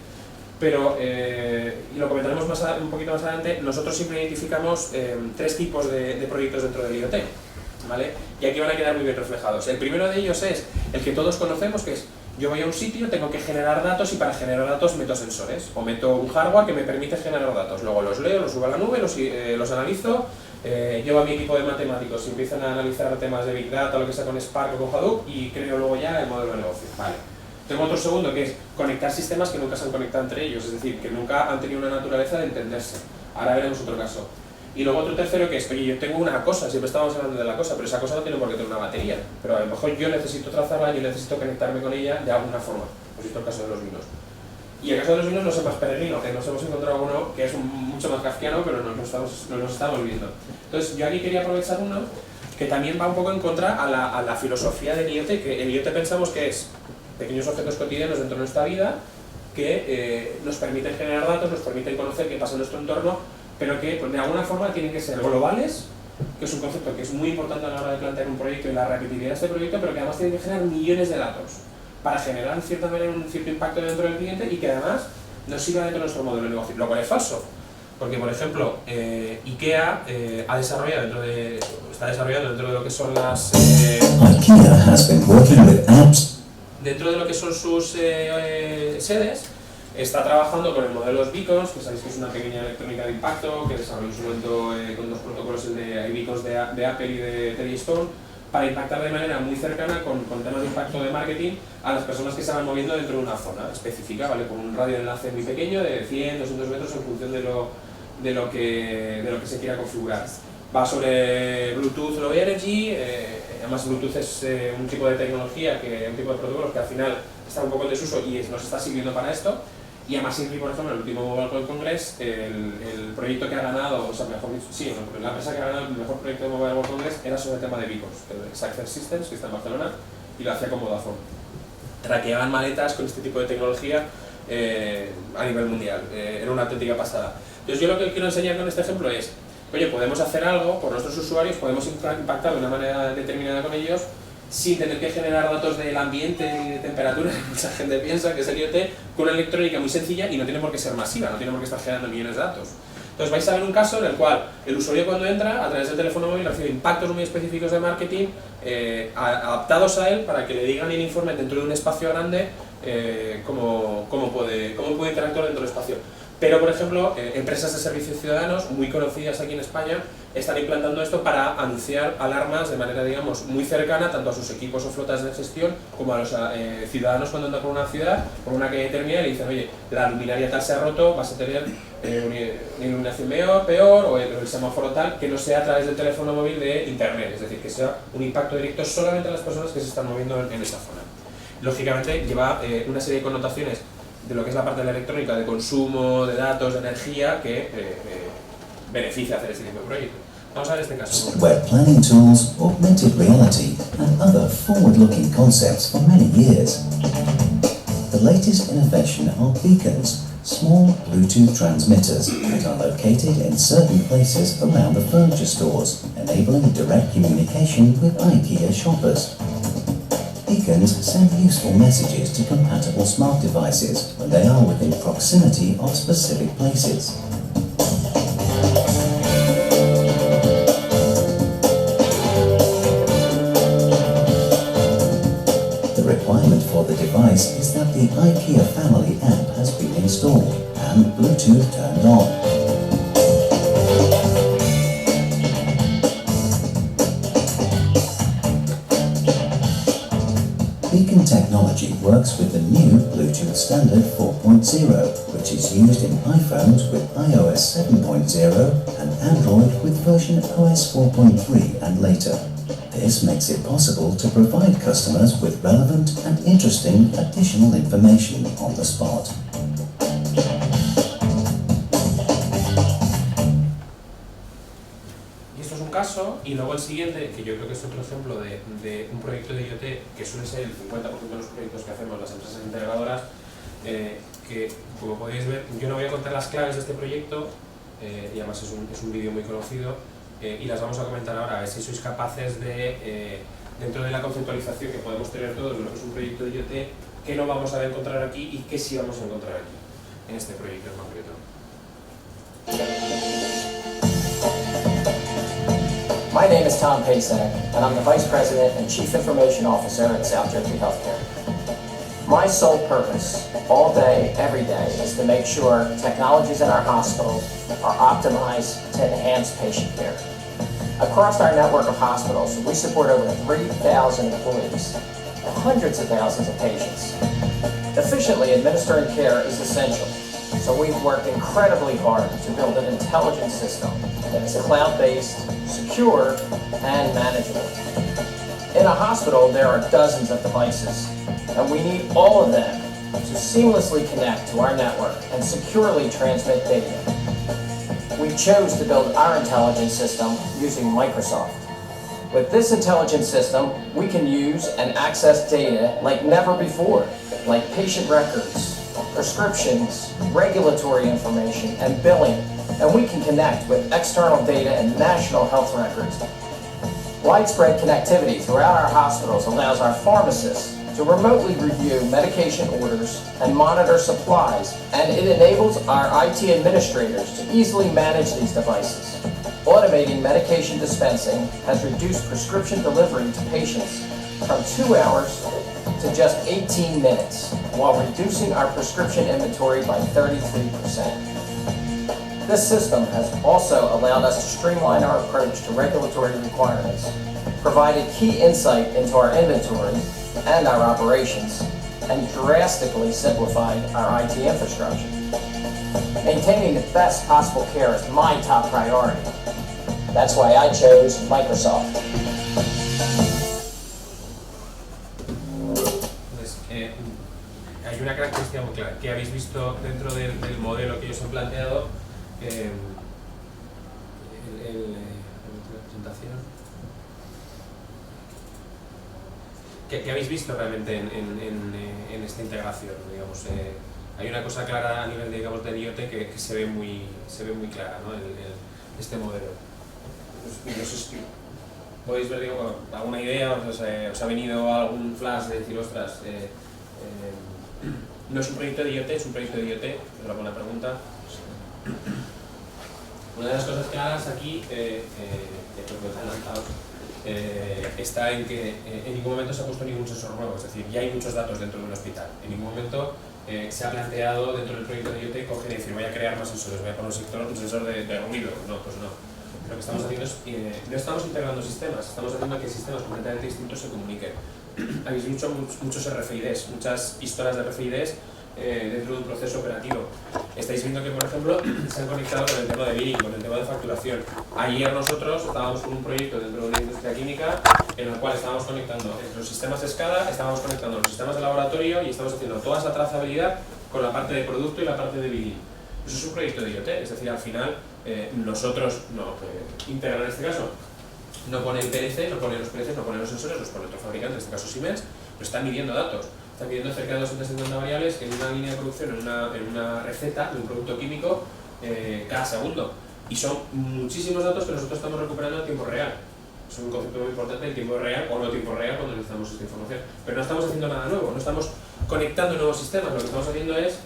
pero, y lo comentaremos un poquito más adelante. Nosotros siempre identificamos 3 tipos de proyectos dentro del IoT, ¿vale? Y aquí van a quedar muy bien reflejados. El primero de ellos es el que todos conocemos, que es: yo voy a un sitio, tengo que generar datos y para generar datos meto sensores o meto un hardware que me permite generar datos. Luego los leo, los subo a la nube, los analizo, llevo a mi equipo de matemáticos y empiezan a analizar temas de Big Data, lo que sea con Spark o con Hadoop, y creo luego ya el modelo de negocio. Vale. Tengo otro segundo, que es conectar sistemas que nunca se han conectado entre ellos, es decir, que nunca han tenido una naturaleza de entenderse. Ahora veremos otro caso. Y luego otro tercero, que es: oye, yo tengo una cosa, siempre estábamos hablando de la cosa, pero esa cosa no tiene por qué tener una batería, pero a lo mejor yo necesito trazarla, yo necesito conectarme con ella de alguna forma. Pues esto es el caso de los vinos. Y el caso de los vinos no es el más peregrino, que nos hemos encontrado uno que es mucho más kafkiano, pero nos lo estamos viendo. Entonces yo aquí quería aprovechar uno que también va un poco en contra a la filosofía del IoT, que el IoT pensamos que es pequeños objetos cotidianos dentro de nuestra vida que nos permiten generar datos, nos permiten conocer qué pasa en nuestro entorno, pero que pues, de alguna forma tienen que ser globales, que es un concepto que es muy importante a la hora de plantear un proyecto y la repetibilidad de este proyecto, pero que además tienen que generar millones de datos para generar en cierta manera un cierto impacto dentro del cliente y que además nos sirva dentro de nuestro modelo de negocio, lo cual es falso. Porque, por ejemplo, IKEA está desarrollando dentro de lo que son las... IKEA has been working with apps. Dentro de lo que son sus sedes, está trabajando con el modelo de los beacons, que sabéis que es una pequeña electrónica de impacto, que desarrolló en su momento con 2 protocolos, el de beacons de Apple y de Teddy Stone, para impactar de manera muy cercana con temas de impacto de marketing a las personas que se van moviendo dentro de una zona específica, ¿vale? Con un radio de enlace muy pequeño, de 100, 200 metros, en función de lo que se quiera configurar. Va sobre Bluetooth Low Energy, además Bluetooth es un tipo de tecnología, un tipo de protocolos que al final está un poco en desuso y nos está sirviendo para esto. Y a Massively, por ejemplo, en el último Mobile World Congress, el proyecto que ha ganado, o sea, mejor dicho, sí, la empresa que ha ganado el mejor proyecto de Mobile World Congress era sobre el tema de beacons, que Access Systems, que está en Barcelona, y lo hacía con Vodafone. Traqueaban maletas con este tipo de tecnología a nivel mundial, era una auténtica pasada. Entonces yo lo que quiero enseñar con este ejemplo es: oye, podemos hacer algo por nuestros usuarios, podemos impactar de una manera determinada con ellos, sin tener que generar datos del ambiente y de temperatura, que mucha gente piensa que es el IoT, con una electrónica muy sencilla y no tiene por qué ser masiva, no tiene por qué estar generando millones de datos. Entonces vais a ver un caso en el cual el usuario, cuando entra, a través del teléfono móvil recibe impactos muy específicos de marketing adaptados a él, para que le digan y le informen dentro de un espacio grande cómo puede interactuar dentro del espacio. Pero, por ejemplo, empresas de servicios ciudadanos muy conocidas aquí en España están implantando esto para anunciar alarmas de manera, digamos, muy cercana tanto a sus equipos o flotas de gestión como a los ciudadanos cuando andan por una ciudad, por una calle determinada y le dicen, oye, la luminaria tal se ha roto, vas a tener una iluminación peor o el semáforo tal, que no sea a través del teléfono móvil de internet, es decir, que sea un impacto directo solamente a las personas que se están moviendo en esa zona. Lógicamente lleva una serie de connotaciones de lo que es la parte de la electrónica, de consumo, de datos, de energía, que beneficia hacer este tipo de proyectos. Vamos a ver este caso. Web planning tools, augmented reality, and other forward-looking concepts for many years. The latest innovation are beacons, small Bluetooth transmitters that are located in certain places around the furniture stores, enabling direct communication with IKEA shoppers. Beacons send useful messages to compatible smart devices when they are within proximity of specific places. The requirement for the device is that the IKEA Family app has been installed and Bluetooth turned on. Beacon technology works with the new Bluetooth standard 4.0, which is used in iPhones with iOS 7.0 and Android with version OS 4.3 and later. This makes it possible to provide customers with relevant and interesting additional information on the spot. Caso, y luego el siguiente, que yo creo que es otro ejemplo de un proyecto de IoT que suele ser el 50% de los proyectos que hacemos las empresas integradoras, que como podéis ver, yo no voy a contar las claves de este proyecto, y además es un vídeo muy conocido, y las vamos a comentar ahora, a ver si sois capaces de, dentro de la conceptualización que podemos tener todos de lo que es un proyecto de IoT, qué no vamos a encontrar aquí y qué sí vamos a encontrar aquí, en este proyecto en concreto. My name is Tom Pasek, and I'm the Vice President and Chief Information Officer at South Jersey Healthcare. My sole purpose, all day, every day, is to make sure technologies in our hospitals are optimized to enhance patient care. Across our network of hospitals, we support over 3,000 employees and hundreds of thousands of patients. Efficiently administering care is essential, so we've worked incredibly hard to build an intelligent system that is cloud-based, secure, and manageable. In a hospital, there are dozens of devices, and we need all of them to seamlessly connect to our network and securely transmit data. We chose to build our intelligent system using Microsoft. With this intelligent system, we can use and access data like never before, like patient records, prescriptions, regulatory information, and billing, and we can connect with external data and national health records. Widespread connectivity throughout our hospitals allows our pharmacists to remotely review medication orders and monitor supplies, and it enables our IT administrators to easily manage these devices. Automating medication dispensing has reduced prescription delivery to patients from 2 hours to just 18 minutes, while reducing our prescription inventory by 33%. This system has also allowed us to streamline our approach to regulatory requirements, provided key insight into our inventory and our operations, and drastically simplified our IT infrastructure. Maintaining the best possible care is my top priority. That's why I chose Microsoft. Hay una característica muy clara que habéis visto dentro del modelo que ellos han planteado, la presentación, que habéis visto realmente en esta integración, digamos. Hay una cosa clara a nivel de, digamos, del IoT que se ve muy clara, ¿no? Este modelo. No sé si podéis ver, digo, alguna idea, os ha venido algún flash de decir, ostras, no es un proyecto de IoT, es un proyecto de IoT, es una buena pregunta. Una de las cosas claras aquí, está en que en ningún momento se ha puesto ningún sensor nuevo, es decir, ya hay muchos datos dentro de un hospital. En ningún momento se ha planteado dentro del proyecto de IoT coger y decir voy a crear más sensores, voy a poner un sensor de ruido. No, pues no. Lo que estamos haciendo es, no estamos integrando sistemas, estamos haciendo que sistemas completamente distintos se comuniquen. Habéis visto muchos RFIDs, muchas historias de RFIDs dentro de un proceso operativo. Estáis viendo que, por ejemplo, se han conectado con el tema de billing, con el tema de facturación. Ayer nosotros estábamos con un proyecto dentro de una industria química en el cual estábamos conectando los sistemas de SCADA, estábamos conectando los sistemas de laboratorio y estamos haciendo toda esa trazabilidad con la parte de producto y la parte de billing. Eso es un proyecto de IoT, es decir, al final nosotros, Integra en este caso, no pone el PLC, no pone los PLCs, no pone los sensores, los pone otro fabricante, en este caso Siemens, pero están midiendo datos. Están midiendo cerca de 250 variables en una línea de producción, en una receta de un producto químico cada segundo. Y son muchísimos datos que nosotros estamos recuperando en tiempo real. Es un concepto muy importante, el tiempo real o no tiempo real cuando necesitamos esta información. Pero no estamos haciendo nada nuevo, no estamos conectando nuevos sistemas, lo que estamos haciendo es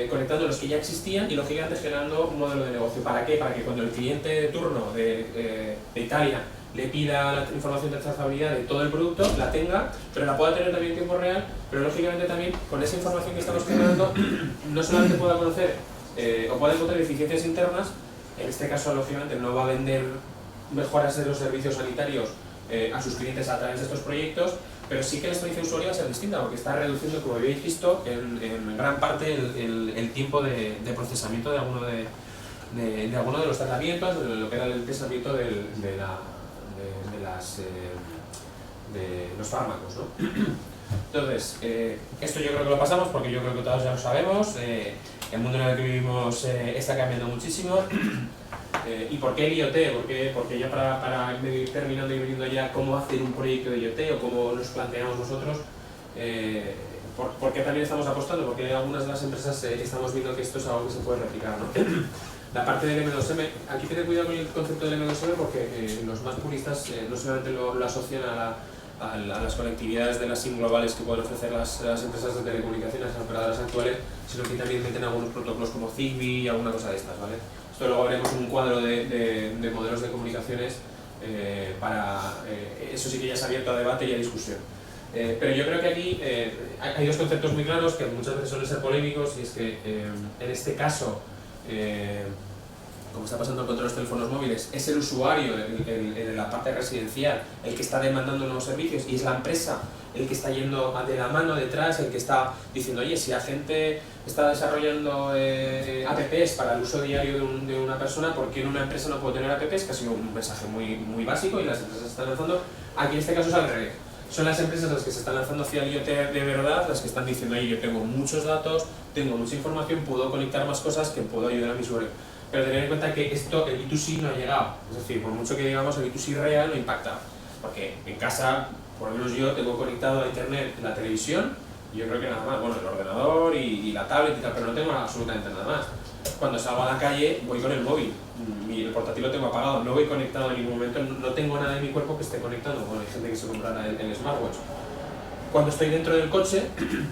conectando los que ya existían y lógicamente generando un modelo de negocio. ¿Para qué? Para que cuando el cliente de turno de Italia le pida la información de trazabilidad de todo el producto, la tenga, pero la pueda tener también en tiempo real, pero lógicamente también con esa información que estamos generando no solamente pueda conocer o pueda encontrar eficiencias internas, en este caso lógicamente no va a vender mejoras de los servicios sanitarios a sus clientes a través de estos proyectos, pero sí que la experiencia de usuario va a ser distinta porque está reduciendo, como habéis visto, en gran parte el tiempo de procesamiento de alguno de los tratamientos, de lo que era el tratamiento de los fármacos, ¿no? Entonces, esto yo creo que lo pasamos porque yo creo que todos ya lo sabemos, el mundo en el que vivimos está cambiando muchísimo. ¿Y por qué el IoT? Porque ya para ir terminando y viendo ya cómo hacer un proyecto de IoT o cómo nos planteamos nosotros, ¿por qué también estamos apostando? Porque algunas de las empresas estamos viendo que esto es algo que se puede replicar, ¿no? La parte del M2M, aquí tened cuidado con el concepto del M2M porque los más puristas no solamente lo asocian a las conectividades de las SIM globales que pueden ofrecer las empresas de telecomunicaciones, las operadoras actuales, sino que también meten algunos protocolos como Zigbee y alguna cosa de estas, ¿vale? Esto luego haremos un cuadro de modelos de comunicaciones eso sí que ya se ha abierto a debate y a discusión. Pero yo creo que aquí hay dos conceptos muy claros que muchas veces suelen ser polémicos y es que en este caso como está pasando con los teléfonos móviles, es el usuario, en la parte residencial, el que está demandando nuevos servicios y es la empresa el que está yendo de la mano detrás, el que está diciendo, oye, si la gente está desarrollando apps para el uso diario de una persona, ¿por qué en una empresa no puede tener apps? Que ha sido un mensaje muy básico y las empresas se están lanzando. Aquí en este caso es al revés. Son las empresas las que se están lanzando hacia el IoT de verdad, las que están diciendo, oye, yo tengo muchos datos, tengo mucha información, puedo conectar más cosas que puedo ayudar a mi usuario. Pero tener en cuenta que esto, el B2C no ha llegado, es decir, por mucho que digamos el B2C real no impacta, porque en casa, por lo menos yo tengo conectado a internet la televisión, y yo creo que nada más, bueno, el ordenador y la tablet y tal, pero no tengo absolutamente nada más. Cuando salgo a la calle voy con el móvil, el portátil lo tengo apagado, no voy conectado en ningún momento, no tengo nada en mi cuerpo que esté conectando, bueno, hay gente que se comprará el smartwatch. Cuando estoy dentro del coche,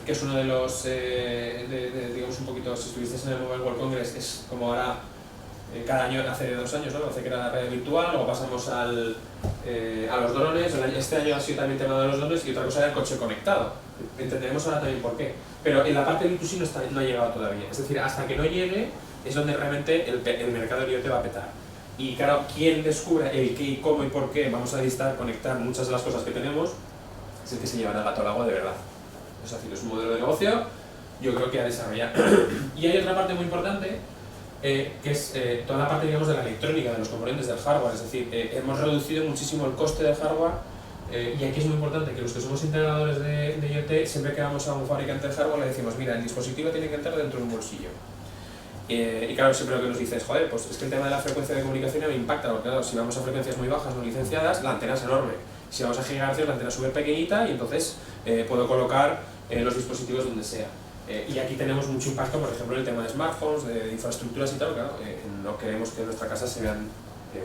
que es uno de los, digamos un poquito, si estuvisteis en el Mobile World Congress, es como ahora, cada año, hace 2 años, ¿no? Hace que era la red virtual, luego pasamos a los drones, este año ha sido también tema de los drones y otra cosa era el coche conectado. Entenderemos ahora también por qué. Pero en la parte de B2C no ha llegado todavía. Es decir, hasta que no llegue es donde realmente el mercado del IoT va a petar. Y claro, quien descubra el qué y cómo y por qué vamos a necesitar conectar muchas de las cosas que tenemos es el que se llevará el gato al agua de verdad. Es decir, es un modelo de negocio, yo creo que a desarrollar. Y hay otra parte muy importante que es toda la parte, digamos, de la electrónica, de los componentes del hardware. Es decir, hemos reducido muchísimo el coste del hardware. Y aquí es muy importante que los que somos integradores de IoT, siempre que vamos a un fabricante de hardware le decimos, mira, el dispositivo tiene que entrar dentro de un bolsillo. Y claro, siempre lo que nos dices, joder, pues es que el tema de la frecuencia de comunicación me impacta, porque claro, si vamos a frecuencias muy bajas no licenciadas, la antena es enorme. Si vamos a gigahercios, la antena es súper pequeñita y entonces puedo colocar los dispositivos donde sea. Y aquí tenemos mucho impacto, por ejemplo, en el tema de smartphones, de infraestructuras y tal, claro, no queremos que en nuestra casa se vean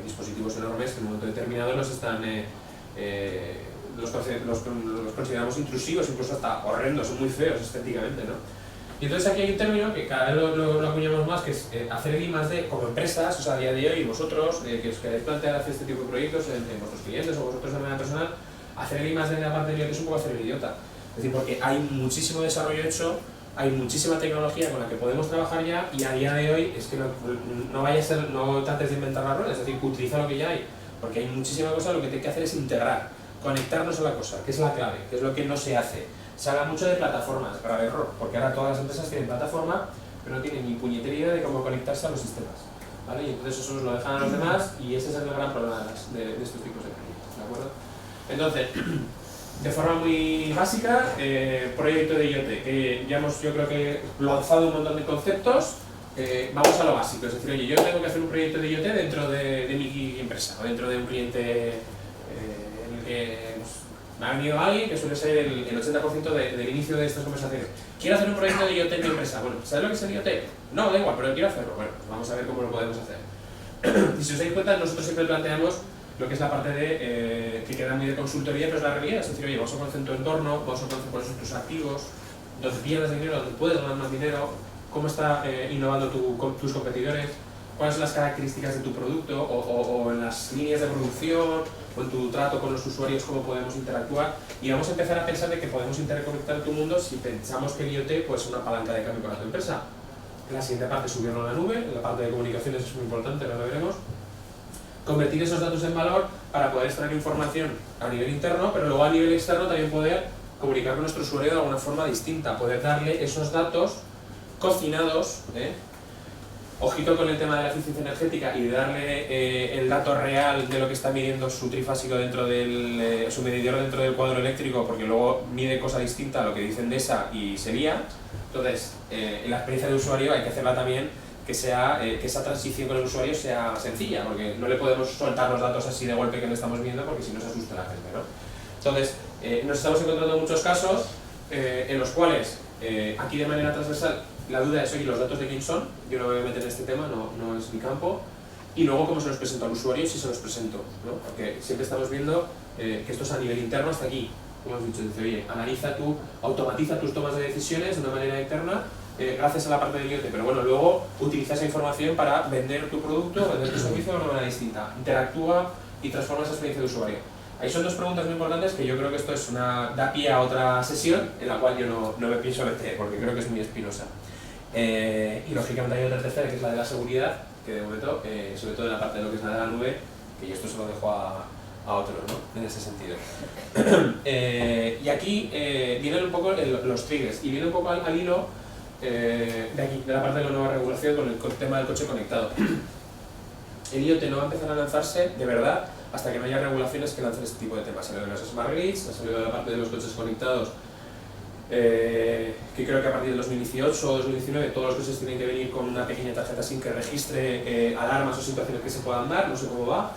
dispositivos enormes que en un momento determinado nos están... los consideramos intrusivos, incluso hasta horrendos, son muy feos estéticamente, ¿no? Y entonces aquí hay un término que cada vez lo acuñamos más, que es hacer el I+D como empresas, o sea, a día de hoy vosotros que os queréis plantear hacer este tipo de proyectos en vuestros clientes o vosotros de manera personal, hacer el I+D de la parte de IoT es un poco hacer el idiota. Es decir, porque hay muchísimo desarrollo hecho hay muchísima tecnología con la que podemos trabajar ya, y a día de hoy es que no trates de inventar la rueda, es decir, utiliza lo que ya hay, porque hay muchísima cosa. Lo que hay que hacer es integrar, conectarnos a la cosa, que es la clave, que es lo que no se hace. Se habla mucho de plataformas, grave error, porque ahora todas las empresas tienen plataforma, pero no tienen ni puñetera idea de cómo conectarse a los sistemas, ¿vale? Y entonces eso nos lo dejan a los demás, y ese es el gran problema de estos tipos de proyectos, ¿de acuerdo? Entonces, de forma muy básica, proyecto de IoT, que ya hemos, yo creo que, lanzado un montón de conceptos. Vamos a lo básico, es decir, oye, yo tengo que hacer un proyecto de IoT dentro de mi empresa, o dentro de un cliente en el que me ha venido alguien, que suele ser el 80% del inicio de estas conversaciones. Quiero hacer un proyecto de IoT en mi empresa. Bueno, ¿sabes lo que es el IoT? No, da igual, pero quiero hacerlo. Bueno, pues vamos a ver cómo lo podemos hacer. Y si os dais cuenta, nosotros siempre planteamos lo que es la parte de que queda muy de consultoría, pero es la realidad. Es decir, oye, vamos a conocer tu entorno, vamos a conocer cuáles son tus activos, dónde pierdes dinero, dónde puedes ganar más dinero, cómo está innovando tus competidores, cuáles son las características de tu producto, o en las líneas de producción, o en tu trato con los usuarios, cómo podemos interactuar. Y vamos a empezar a pensar de que podemos interconectar tu mundo si pensamos que el IoT puede ser una palanca de cambio para tu empresa. La siguiente parte es subirlo a la nube, la parte de comunicaciones es muy importante, ahora lo veremos. Convertir esos datos en valor para poder extraer información a nivel interno, pero luego a nivel externo también poder comunicar con nuestro usuario de alguna forma distinta, poder darle esos datos cocinados, ojito con el tema de la eficiencia energética, y de darle el dato real de lo que está midiendo su trifásico dentro del su medidor dentro del cuadro eléctrico, porque luego mide cosa distinta a lo que dicen de esa y sería. Entonces, la experiencia de usuario hay que hacerla también que esa transición con el usuario sea sencilla, porque no le podemos soltar los datos así de golpe que no estamos viendo, porque si no se asusta la gente, ¿no? Entonces, nos estamos encontrando muchos casos en los cuales aquí de manera transversal la duda es, oye, ¿los datos de quién son? Yo no me voy a meter en este tema, no es mi campo. Y luego, ¿cómo se los presento al usuario? Si se los presento, ¿no? Porque siempre estamos viendo que esto es a nivel interno hasta aquí. Como hemos dicho, dice, oye, automatiza tus tomas de decisiones de una manera interna gracias a la parte del IoT, pero bueno, luego utiliza esa información para vender tu producto, vender tu servicio de una manera distinta. Interactúa y transforma esa experiencia de usuario. Ahí son dos preguntas muy importantes que yo creo que esto es da pie a otra sesión en la cual yo no me pienso meter porque creo que es muy espinosa. Y lógicamente hay otra tercera, que es la de la seguridad, que de momento, sobre todo en la parte de lo que es la de la nube, que yo esto se lo dejo a otros, ¿no? En ese sentido. Y aquí vienen un poco los triggers, y viene un poco al hilo de aquí, de la parte de la nueva regulación con el tema del coche conectado. El IoT no va a empezar a lanzarse de verdad hasta que no haya regulaciones que lancen este tipo de temas. Ha salido de los smart grids, ha salido de la parte de los coches conectados, que creo que a partir del 2018 o 2019 todos los coches tienen que venir con una pequeña tarjeta SIM que registre alarmas o situaciones que se puedan dar, no sé cómo va.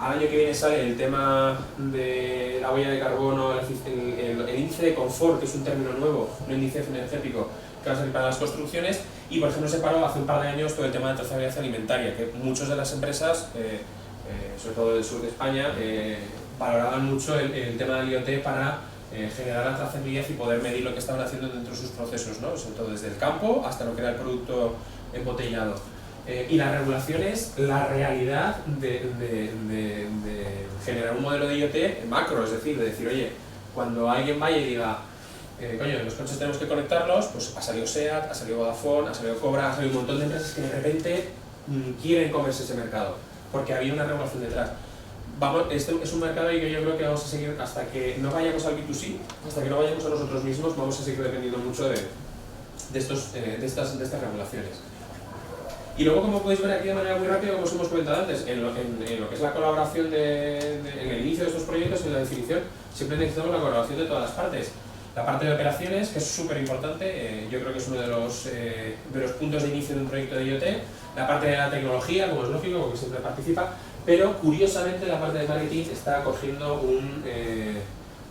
Al año que viene sale el tema de la huella de carbono, el índice de confort, que es un término nuevo, no índice energético, que va a salir para las construcciones. Y por ejemplo se paró hace un par de años todo el tema de trazabilidad alimentaria, que muchas de las empresas, sobre todo del sur de España, valoraban mucho el tema del IoT para generar la trazabilidad y poder medir lo que estaban haciendo dentro de sus procesos, ¿no? Sobre todo desde el campo hasta lo que era el producto embotellado. Y la regulación es la realidad de generar un modelo de IoT macro, es decir, de decir, oye, cuando alguien vaya y diga, coño, los coches tenemos que conectarlos, pues ha salido SEAT, ha salido Vodafone, ha salido Cobra, ha salido un montón de empresas que de repente quieren comerse ese mercado, porque había una regulación detrás. Este es un mercado y que yo creo que vamos a seguir hasta que no vayamos al B2C, hasta que no vayamos a nosotros mismos, vamos a seguir dependiendo mucho de estas regulaciones. Y luego, como podéis ver aquí de manera muy rápida, como os hemos comentado antes, en lo que es la colaboración en el inicio de estos proyectos, en la definición, siempre necesitamos la colaboración de todas las partes. La parte de operaciones, que es súper importante, yo creo que es uno de los puntos de inicio de un proyecto de IoT. La parte de la tecnología, como es lógico, porque siempre participa, pero curiosamente la parte de marketing está cogiendo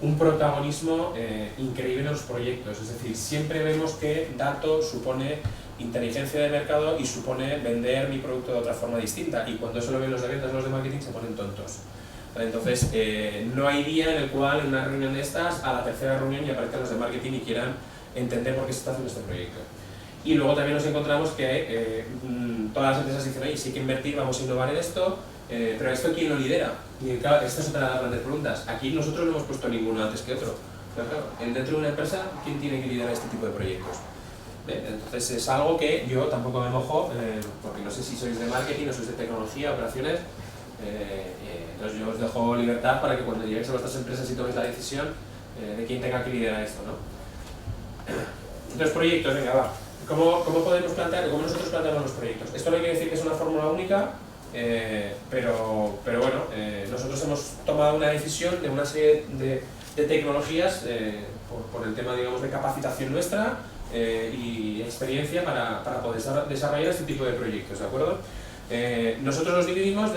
un protagonismo increíble en los proyectos. Es decir, siempre vemos que dato supone inteligencia de mercado y supone vender mi producto de otra forma distinta, y cuando eso lo ven los de ventas, los de marketing se ponen tontos. Entonces, no hay día en el cual en una reunión de estas, a la tercera reunión, y aparezcan los de marketing y quieran entender por qué se está haciendo este proyecto. Y luego también nos encontramos que todas las empresas dicen, oye, sí hay que invertir, vamos a innovar en esto, pero ¿esto quién lo lidera? Y claro, esta es otra de las grandes preguntas. Aquí nosotros no hemos puesto ninguno antes que otro. Pero claro, dentro de una empresa, ¿quién tiene que liderar este tipo de proyectos? Entonces es algo que yo tampoco me mojo, porque no sé si sois de marketing o sois de tecnología, operaciones, entonces yo os dejo libertad para que cuando lleguéis a vuestras empresas y toméis la decisión de quién tenga que liderar esto, ¿no? Entonces, proyectos, venga, va. ¿Cómo podemos plantear, cómo nosotros planteamos los proyectos? Esto no quiere decir que es una fórmula única, pero bueno, nosotros hemos tomado una decisión de una serie de tecnologías por el tema, digamos, de capacitación nuestra y experiencia para poder desarrollar este tipo de proyectos, ¿de acuerdo? Nosotros los dividimos,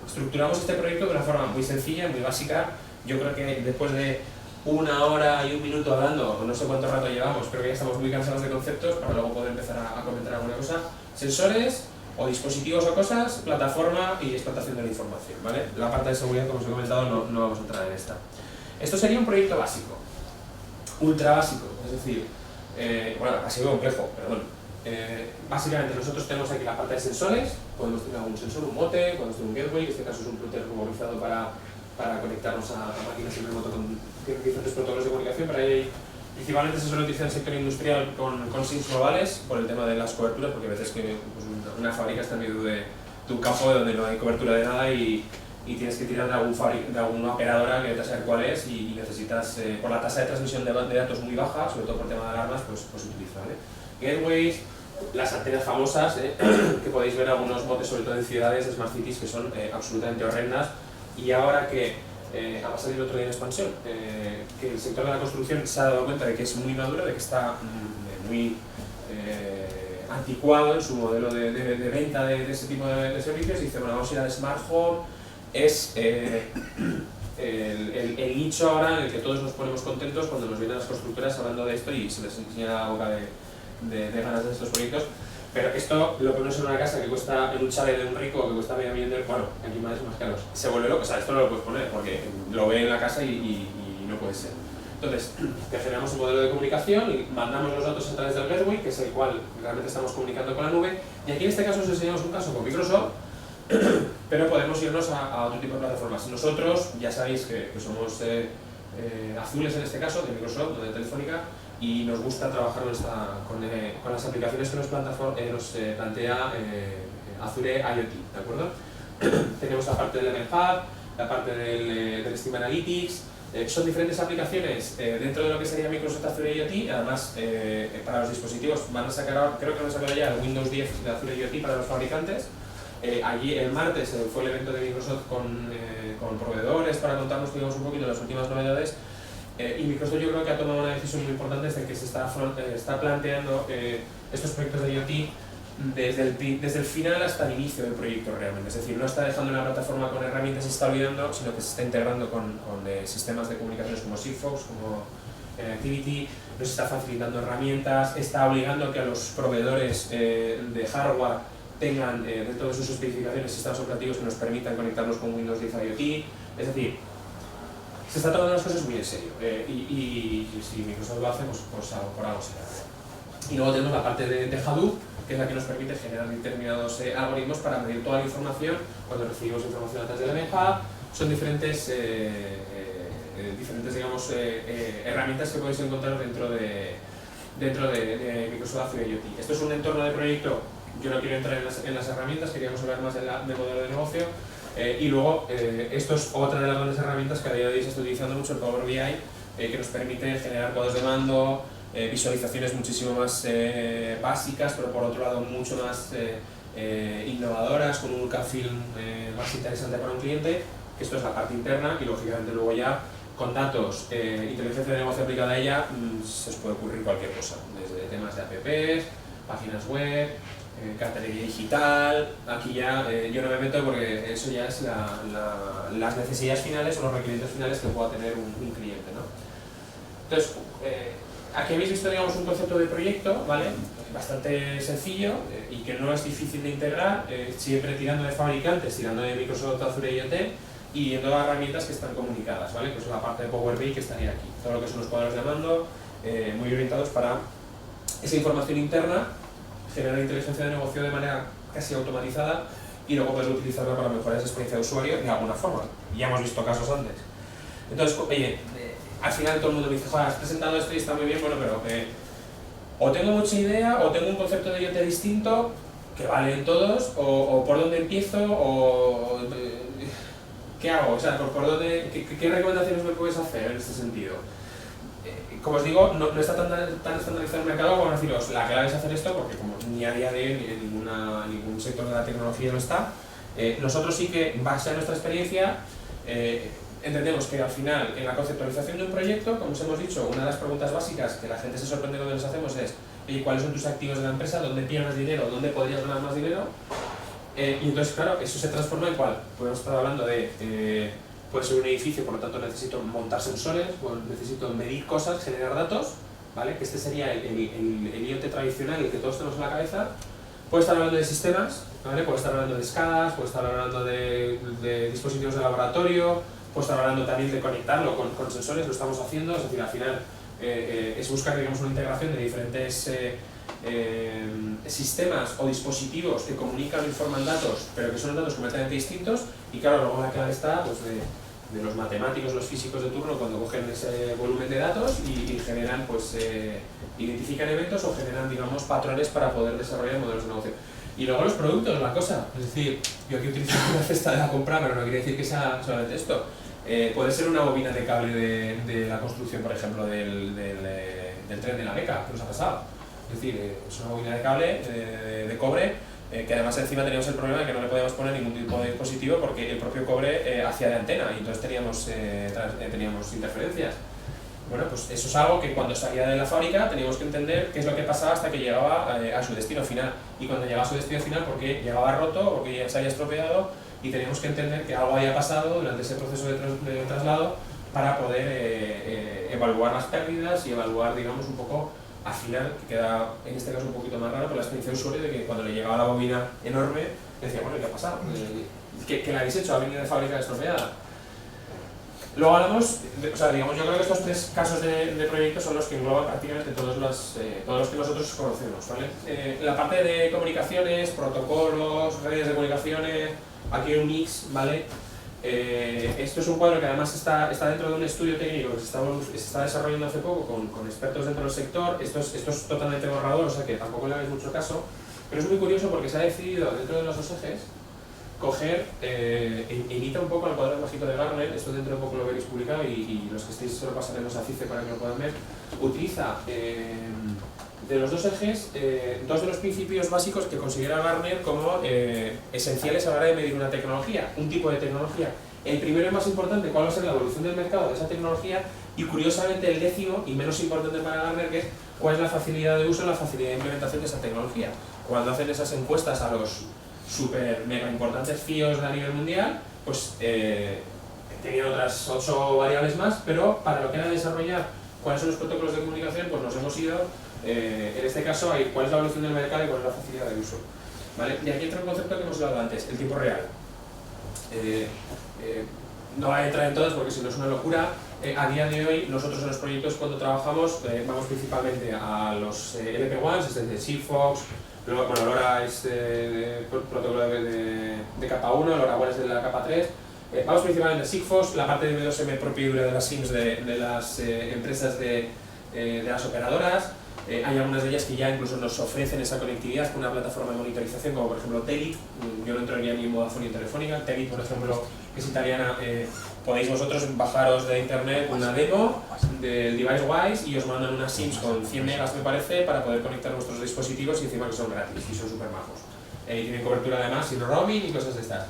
estructuramos este proyecto de una forma muy sencilla, muy básica. Yo creo que después de 1 hora y 1 minuto hablando, no sé cuánto rato llevamos, pero que ya estamos muy cansados de conceptos para luego poder empezar a comentar alguna cosa. Sensores o dispositivos o cosas, plataforma y explotación de la información, ¿vale? La parte de seguridad, como os he comentado, no vamos a entrar en esta. Esto sería un proyecto básico, ultra básico, es decir, bueno, básico complejo, perdón. Básicamente nosotros tenemos aquí la parte de sensores, podemos tener algún sensor, un mote, podemos tener un gateway, que en este caso es un router ruborizado para conectarnos a máquinas en remoto con diferentes protocolos de comunicación, pero ahí principalmente se suele utilizar en el sector industrial con SIMs globales por el tema de las coberturas, porque a veces que pues, una fábrica está en medio de un campo donde no hay cobertura de nada y tienes que tirar de alguna operadora que te saber cuál es y necesitas, por la tasa de transmisión de datos muy baja, sobre todo por tema de alarmas, pues se utiliza, ¿vale? Gateways, las antenas famosas, que podéis ver algunos botes, sobre todo en ciudades, smart cities, que son absolutamente horrendas. Y ahora que ha salido otro día en expansión, que el sector de la construcción se ha dado cuenta de que es muy maduro, de que está muy anticuado en su modelo de venta de ese tipo de servicios, y dice, bueno, vamos a ir al Smart Home. Es el nicho ahora en el que todos nos ponemos contentos cuando nos vienen las constructoras hablando de esto y se les enseña la boca de ganas de estos proyectos. Pero esto lo pones en una casa que cuesta, en un chalet de un rico que cuesta medio millón de euros, bueno, aquí más es más caro, se vuelve loco, o sea, esto no lo puedes poner porque lo ve en la casa y no puede ser. Entonces, te generamos un modelo de comunicación y mandamos los datos a través del gateway, que es el cual realmente estamos comunicando con la nube, y aquí en este caso os enseñamos un caso con Microsoft, pero podemos irnos a otro tipo de plataformas. Nosotros, ya sabéis que somos azules en este caso, de Microsoft, no de Telefónica, y nos gusta trabajar con las aplicaciones que nos plantea Azure IoT, ¿de acuerdo? Tenemos la parte del MHub, la parte del Steam Analytics, son diferentes aplicaciones dentro de lo que sería Microsoft Azure IoT. Además, para los dispositivos van a sacar ahora, creo que van a sacar ya el Windows 10 de Azure IoT para los fabricantes. Allí el martes fue el evento de Microsoft con proveedores para contarnos, digamos, un poquito las últimas novedades. Y Microsoft yo creo que ha tomado una decisión muy importante desde que se está planteando estos proyectos de IoT desde el final hasta el inicio del proyecto realmente. Es decir, no está dejando una plataforma con herramientas y se está olvidando, sino que se está integrando con sistemas de comunicaciones como Sigfox, como Activity, nos está facilitando herramientas, está obligando a que a los proveedores de hardware tengan dentro de sus especificaciones sistemas operativos que nos permitan conectarnos con Windows 10 IoT. Es decir, se está tomando las cosas muy en serio y si Microsoft lo hace, pues por algo será. Y luego tenemos la parte de Hadoop, que es la que nos permite generar determinados algoritmos para medir toda la información cuando recibimos información a través del MHub. Son diferentes digamos, herramientas que podéis encontrar dentro de Microsoft Azure IoT. Esto es un entorno de proyecto. Yo no quiero entrar en las herramientas, queríamos hablar más del modelo de negocio. Y luego, esto es otra de las grandes herramientas que a día de hoy se está utilizando mucho, el Power BI, que nos permite generar cuadros de mando, visualizaciones muchísimo más básicas, pero por otro lado mucho más innovadoras, con un look and feel más interesante para un cliente, que esto es la parte interna, y lógicamente luego ya con datos, inteligencia de negocio aplicada a ella, se os puede ocurrir cualquier cosa, desde temas de apps, páginas web, cartelería digital. Aquí ya yo no me meto porque eso ya es las necesidades finales o los requerimientos finales que pueda tener un cliente, ¿no? Entonces, aquí habéis visto, digamos, un concepto de proyecto, ¿vale? Bastante sencillo y que no es difícil de integrar, siempre tirando de fabricantes, tirando de Microsoft Azure IoT y en todas las herramientas que están comunicadas, ¿vale? Pues la parte de Power BI que estaría aquí, todo lo que son los cuadros de mando, muy orientados para esa información interna, generar inteligencia de negocio de manera casi automatizada y luego poder utilizarla para mejorar esa experiencia de usuario de alguna forma. Ya hemos visto casos antes. Entonces, oye, al final todo el mundo me dice, joder, has presentado esto y está muy bien, bueno, pero o tengo mucha idea, o tengo un concepto de IoT distinto, que valen todos, o por dónde empiezo, o ¿qué hago? O sea, por dónde, ¿qué recomendaciones me puedes hacer en este sentido? Como os digo, no está tan estandarizado el mercado como deciros, la clave es hacer esto, porque como ni a día de hoy ni en ningún sector de la tecnología no está, nosotros sí que, en base a nuestra experiencia, entendemos que al final, en la conceptualización de un proyecto, como os hemos dicho, una de las preguntas básicas que la gente se sorprende cuando les hacemos es ¿cuáles son tus activos de la empresa? ¿Dónde pierdes dinero? ¿Dónde podrías ganar más dinero? Y entonces, claro, eso se transforma en ¿cuál? Podemos estar hablando de puede ser un edificio, por lo tanto necesito montar sensores, necesito medir cosas, generar datos, ¿vale? Que este sería el IoT tradicional, el que todos tenemos en la cabeza. Puede estar hablando de sistemas, ¿vale? Puede estar hablando de SCADAs, puede estar hablando de dispositivos de laboratorio, puede estar hablando también de conectarlo con sensores, lo estamos haciendo, es decir, al final es buscar, digamos, una integración de diferentes sistemas o dispositivos que comunican o informan datos, pero que son datos completamente distintos, y claro, luego la clave está pues, de los matemáticos, los físicos de turno, cuando cogen ese volumen de datos y generan, pues, identifican eventos o generan, digamos, patrones para poder desarrollar modelos de negocio. Y luego los productos, la cosa, es decir, yo aquí utilizo una cesta de la compra, pero no quiere decir que sea solamente esto. Puede ser una bobina de cable de la construcción, por ejemplo, del tren de la Meca, que nos ha pasado. Es decir, es una bobina de cable de cobre, que además encima teníamos el problema de que no le podíamos poner ningún tipo de dispositivo porque el propio cobre hacía de antena y entonces teníamos interferencias. Bueno, pues eso es algo que cuando salía de la fábrica teníamos que entender qué es lo que pasaba hasta que llegaba a su destino final. Y cuando llegaba a su destino final, porque llegaba roto, porque ya se había estropeado, y teníamos que entender que algo había pasado durante ese proceso de traslado para poder evaluar las pérdidas y evaluar, digamos, un poco, al final, que queda en este caso un poquito más raro, por la experiencia de usuario de que cuando le llegaba la bobina enorme, decía, bueno, ¿qué ha pasado? ¿Qué la habéis hecho? ¿Ha venido de fábrica estropeada? Luego hablamos, o sea, digamos, yo creo que estos tres casos de proyectos son los que engloban prácticamente todos los que nosotros conocemos, ¿vale? La parte de comunicaciones, protocolos, redes de comunicaciones, aquí hay un mix, ¿vale? Esto es un cuadro que además está dentro de un estudio técnico que se está desarrollando hace poco con expertos dentro del sector. Esto es totalmente borrador, o sea que tampoco le hagáis mucho caso, pero es muy curioso porque se ha decidido dentro de los dos ejes coger, imita un poco al cuadro mágico de Gartner, esto dentro de poco lo veréis publicado y los que estéis se lo pasaremos a CICE para que lo puedan ver. Utiliza de los dos ejes dos de los principios básicos que considera Gartner como esenciales a la hora de medir una tecnología, un tipo de tecnología. El primero y más importante, cuál va a ser la evolución del mercado de esa tecnología, y curiosamente el décimo y menos importante para Gartner, que es cuál es la facilidad de uso, la facilidad de implementación de esa tecnología. Cuando hacen esas encuestas a los super mega importantes CEOs a nivel mundial, pues tenían otras 8 variables más, pero para lo que era desarrollar cuáles son los protocolos de comunicación, pues nos hemos ido, en este caso, a cuál es la evolución del mercado y cuál es la facilidad de uso. ¿Vale? Y aquí entra un concepto que hemos hablado antes, el tiempo real. No voy a entrar en todas porque si no es una locura. A día de hoy, nosotros en los proyectos cuando trabajamos, vamos principalmente a los LP1s, es decir, Sigfox, bueno, LoRa es protocolo de capa 1, LoRa One es de la capa 3. Vamos principalmente a Sigfox, la parte de M2M propia y dura de las SIMs de las empresas de las operadoras. Hay algunas de ellas que ya incluso nos ofrecen esa conectividad con una plataforma de monitorización, como por ejemplo Telit. Yo no entraría ni en Vodafone ni en Telefónica. Telit, por ejemplo, que es italiana, podéis vosotros bajaros de internet una demo del DeviceWise y os mandan unas SIMs con 100 megas, me parece, para poder conectar vuestros dispositivos y encima que son gratis y son súper majos. Tienen cobertura además sin roaming y cosas de estas.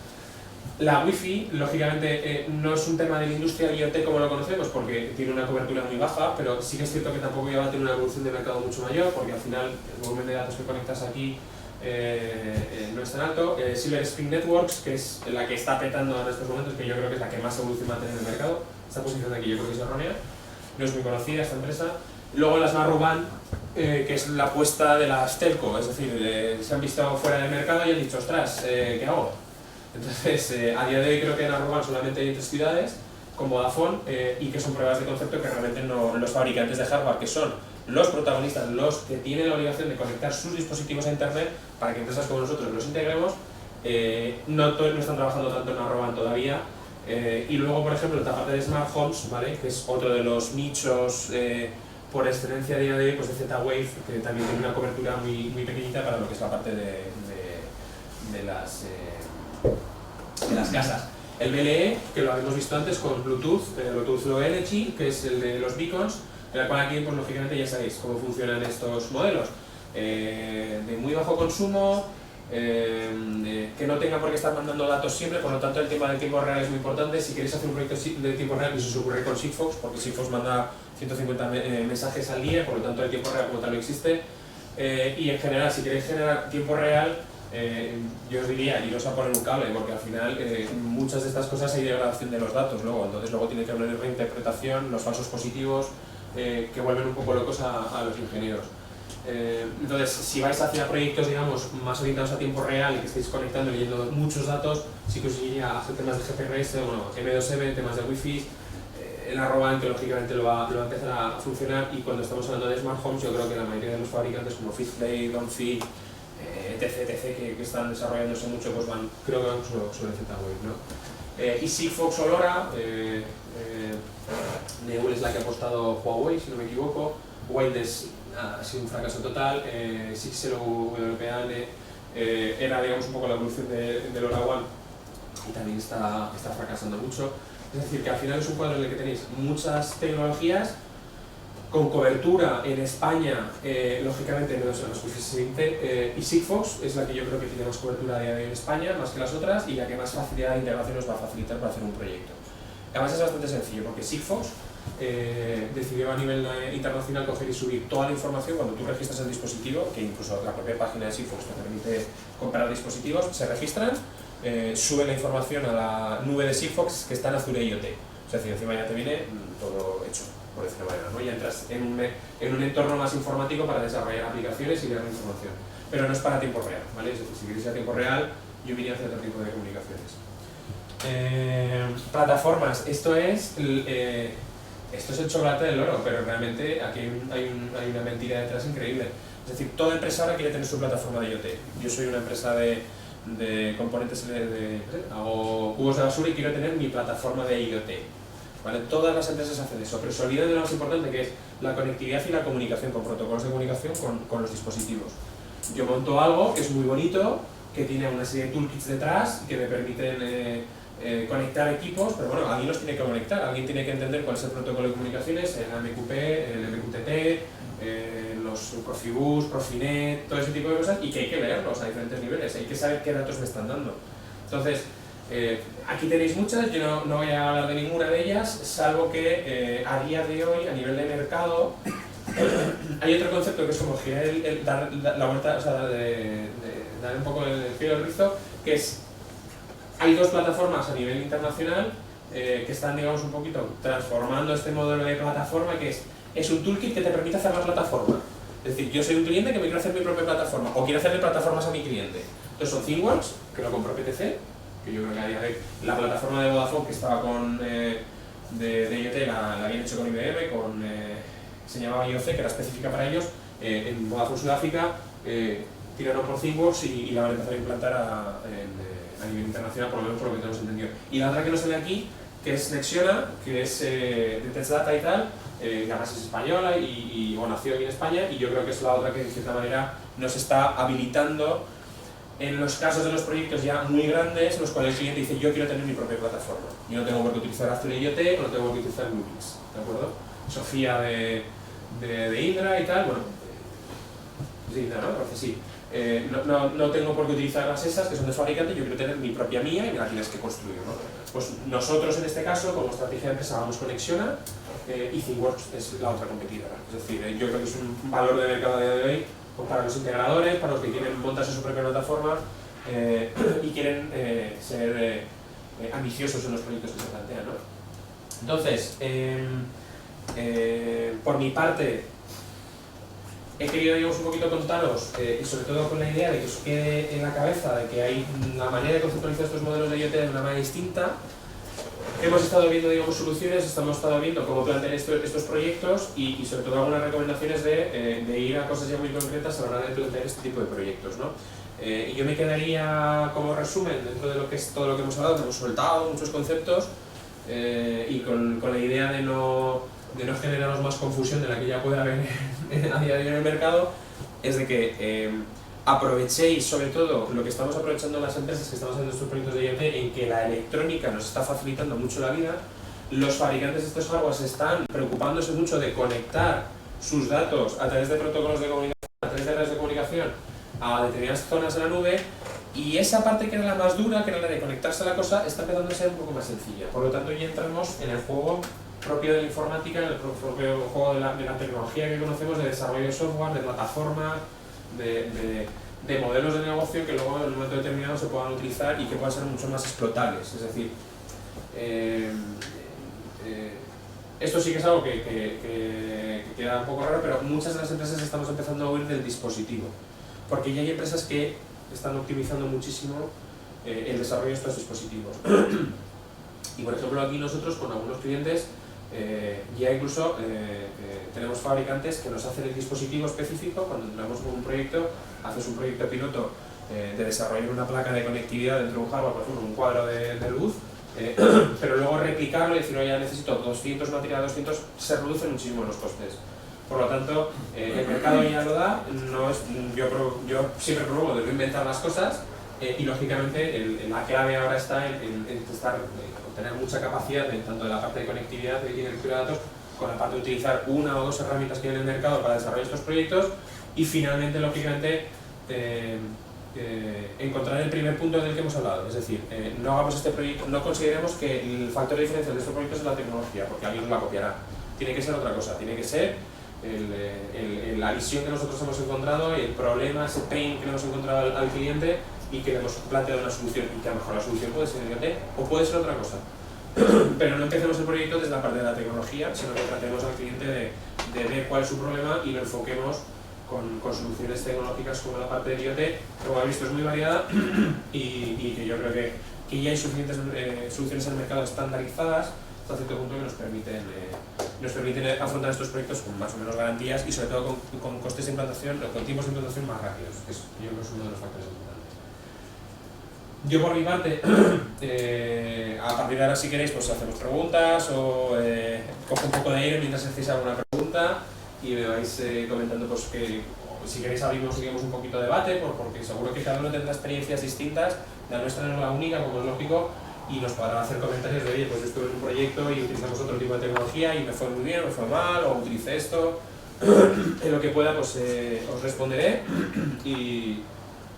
La Wi-Fi, lógicamente, no es un tema de la industria IoT como lo conocemos, porque tiene una cobertura muy baja, pero sí que es cierto que tampoco ya va a tener una evolución de mercado mucho mayor, porque al final el volumen de datos que conectas aquí no es tan alto. Silver Spring Networks, que es la que está petando en estos momentos, que yo creo que es la que más evolución va a tener en el mercado. Esta posición de aquí yo creo que es errónea, no es muy conocida esta empresa. Luego las Narrowband, que es la apuesta de las telco, es decir, se han visto fuera del mercado y han dicho, ostras, ¿qué hago? Entonces, a día de hoy creo que en Narrowband solamente hay 3 ciudades, con Vodafone, y que son pruebas de concepto que realmente no, los fabricantes de hardware, que son los protagonistas, los que tienen la obligación de conectar sus dispositivos a internet para que empresas como nosotros los integremos, no están trabajando tanto en Narrowband todavía, Y luego, por ejemplo, la parte de Smart Homes, ¿vale? Que es otro de los nichos por excelencia a día de hoy, pues de Z-Wave, que también tiene una cobertura muy, muy pequeñita para lo que es la parte de las casas. El BLE, que lo habíamos visto antes con Bluetooth, Bluetooth Low Energy, que es el de los beacons, en el cual aquí, pues lógicamente ya sabéis cómo funcionan estos modelos. De muy bajo consumo, que no tenga por qué estar mandando datos siempre, por lo tanto el tema del tiempo real es muy importante. Si queréis hacer un proyecto de tiempo real, que se os ocurre con Sigfox, porque Sigfox manda 150 mensajes al día, por lo tanto el tiempo real como tal no existe. Y en general, si queréis generar tiempo real, yo os diría, iros a poner un cable, porque al final muchas de estas cosas hay degradación de los datos luego, entonces luego tiene que haber una reinterpretación, los falsos positivos, que vuelven un poco locos a los ingenieros. Entonces, si vais hacia proyectos, digamos, más orientados a tiempo real y que estéis conectando y leyendo muchos datos, sí que os iría a hacer temas de GPRS, bueno, M2M, temas de Wi-Fi, el arroban, que lógicamente lo va a empezar a funcionar. Y cuando estamos hablando de Smart Homes, yo creo que la mayoría de los fabricantes como Fitplay, Donfi, etc., que están desarrollándose mucho, pues creo que van sobre Z-Wave, ¿no? Y Sigfox o LoRa, Neul es la que ha apostado Huawei, si no me equivoco. Wireless ha sido un fracaso total. Sixelo WPAN era, digamos, un poco la evolución de LoRa One y también está fracasando mucho. Es decir, que al final es un cuadro en el que tenéis muchas tecnologías con cobertura en España, lógicamente no es la más suficiente, y Sigfox es la que yo creo que tiene más cobertura a día de hoy en España, más que las otras, y la que más facilidad de integración nos va a facilitar para hacer un proyecto. Además es bastante sencillo, porque Sigfox decidió a nivel internacional coger y subir toda la información cuando tú registras el dispositivo, que incluso la propia página de Sigfox te permite comprar dispositivos, se registran, suben la información a la nube de Sigfox que está en Azure IoT. Es decir, encima ya te viene todo hecho, por decirlo de manera, ¿no? Ya entras en un entorno más informático para desarrollar aplicaciones y leer la información. Pero no es para tiempo real, ¿vale? Es decir, si queréis a tiempo real, yo me iría hacia otro tipo de comunicaciones. Plataformas, esto es el chocolate del oro, pero realmente aquí hay una mentira detrás increíble. Es decir, toda empresa ahora quiere tener su plataforma de IoT. Yo soy una empresa de componentes, hago cubos de basura y quiero tener mi plataforma de IoT. ¿Vale? Todas las empresas hacen eso, pero se olvidan de lo más importante, que es la conectividad y la comunicación, con protocolos de comunicación con los dispositivos. Yo monto algo que es muy bonito, que tiene una serie de toolkits detrás que me permiten conectar equipos, pero bueno, alguien los tiene que conectar, alguien tiene que entender cuál es el protocolo de comunicaciones, el AMQP, el MQTT, los Profibus, Profinet, todo ese tipo de cosas, y que hay que leerlos a diferentes niveles, hay que saber qué datos me están dando. Entonces, aquí tenéis muchas, yo no voy a hablar de ninguna de ellas, salvo que a día de hoy, a nivel de mercado, hay otro concepto que es como girar dar la vuelta, o sea, dar un poco el giro del rizo, que es, hay dos plataformas a nivel internacional que están, digamos, un poquito transformando este modelo de plataforma, que es un toolkit que te permite hacer la plataforma. Es decir, yo soy un cliente que me quiero hacer mi propia plataforma, o quiero hacerle plataformas a mi cliente. Entonces son ThingWorks, que lo compró PTC, que yo creo que a día de hoy la plataforma de Vodafone que estaba con de IoT la habían hecho con IBM, se llamaba IoC, que era específica para ellos, en Vodafone Sudáfrica, tiraron por ThingWorks y la van a empezar a implantar a nivel internacional, por lo menos por lo que tenemos entendido. Y la otra que no sale aquí, que es Nexiona, que es de TestData y tal, que además es española y nació aquí en España, y yo creo que es la otra que de cierta manera nos está habilitando en los casos de los proyectos ya muy grandes, en los cuales el cliente dice: yo quiero tener mi propia plataforma, yo no tengo por qué utilizar Azure IoT, no tengo por qué utilizar Bluemix, ¿de acuerdo? Sofía de Indra y tal, bueno, de Indra, ¿no? Entonces sí. No tengo por qué utilizar las esas que son de fabricante, yo quiero tener mi propia mía y me la tienes que construir, ¿no? Pues nosotros en este caso, como estrategia de empresa, vamos con Nexiona y ThingWorks es la otra competidora. Es decir, yo creo que es un valor de mercado a día de hoy pues para los integradores, para los que quieren montarse su propia plataforma y quieren ser ambiciosos en los proyectos que se plantean, ¿no? Entonces, por mi parte, he querido, digamos, un poquito contaros, y sobre todo con la idea de que os quede en la cabeza de que hay una manera de conceptualizar estos modelos de IoT de una manera distinta. Hemos estado viendo, digamos, soluciones, hemos estado viendo cómo plantear estos proyectos y sobre todo algunas recomendaciones de ir a cosas ya muy concretas a la hora de plantear este tipo de proyectos, ¿no? Y yo me quedaría como resumen dentro de lo que es todo lo que hemos hablado, que hemos soltado muchos conceptos y con la idea de no generaros más confusión de la que ya puede haber a día de hoy en el mercado, es de que aprovechéis sobre todo lo que estamos aprovechando las empresas que estamos haciendo estos proyectos de IoT, en que la electrónica nos está facilitando mucho la vida. Los fabricantes de estos hardware están preocupándose mucho de conectar sus datos a través de protocolos de comunicación, a través de redes de comunicación a determinadas zonas de la nube, y esa parte que era la más dura, que era la de conectarse a la cosa, está empezando a ser un poco más sencilla. Por lo tanto, ya entramos en el juego propio de la informática, en el propio juego de la tecnología que conocemos, de desarrollo de software, de plataformas, de modelos de negocio que luego en un momento determinado se puedan utilizar y que puedan ser mucho más explotables. Es decir, esto sí que es algo que queda un poco raro, pero muchas de las empresas estamos empezando a huir del dispositivo, porque ya hay empresas que están optimizando muchísimo el desarrollo de estos dispositivos. Y por ejemplo aquí nosotros con algunos clientes ya incluso tenemos fabricantes que nos hacen el dispositivo específico. Cuando entramos con un proyecto, haces un proyecto piloto de desarrollar una placa de conectividad dentro de un hardware, por ejemplo un cuadro de luz, pero luego replicarlo y decir, oye, ya necesito 200 material, 200, se reducen muchísimo los costes. Por lo tanto, el mercado ya lo da. No es, yo siempre promuevo de no inventar las cosas y lógicamente la clave ahora está en tener mucha capacidad tanto de la parte de conectividad y de lectura de datos, con la parte de utilizar una o dos herramientas que hay en el mercado para desarrollar estos proyectos, y finalmente, lógicamente, encontrar el primer punto del que hemos hablado. Es decir, no hagamos este proyecto, no consideremos que el factor diferencial de estos proyectos es la tecnología, porque alguien nos la copiará. Tiene que ser otra cosa, tiene que ser la visión que nosotros hemos encontrado, el problema, ese pain que le hemos encontrado al cliente y que le hemos planteado una solución, y que a lo mejor la solución puede ser IoT o puede ser otra cosa. Pero no empecemos el proyecto desde la parte de la tecnología, sino que tratemos al cliente de ver cuál es su problema y lo enfoquemos con soluciones tecnológicas como la parte de IoT, que como habéis visto es muy variada y que yo creo que ya hay suficientes soluciones en el mercado estandarizadas hasta cierto punto que nos permiten afrontar estos proyectos con más o menos garantías y sobre todo con costes de implantación o con tiempos de implantación más rápidos, que yo creo que es uno de los factores importantes. Yo por mi parte, a partir de ahora si queréis pues hacemos preguntas o cojo un poco de aire mientras hacéis alguna pregunta y me vais comentando pues que si queréis abrimos un poquito de debate, porque seguro que cada uno tendrá experiencias distintas, la nuestra no es la única, como es lógico, y nos podrán hacer comentarios de, oye, pues yo estuve en un proyecto y utilizamos otro tipo de tecnología y me fue muy bien, me fue mal, o utilicé esto. En lo que pueda pues os responderé y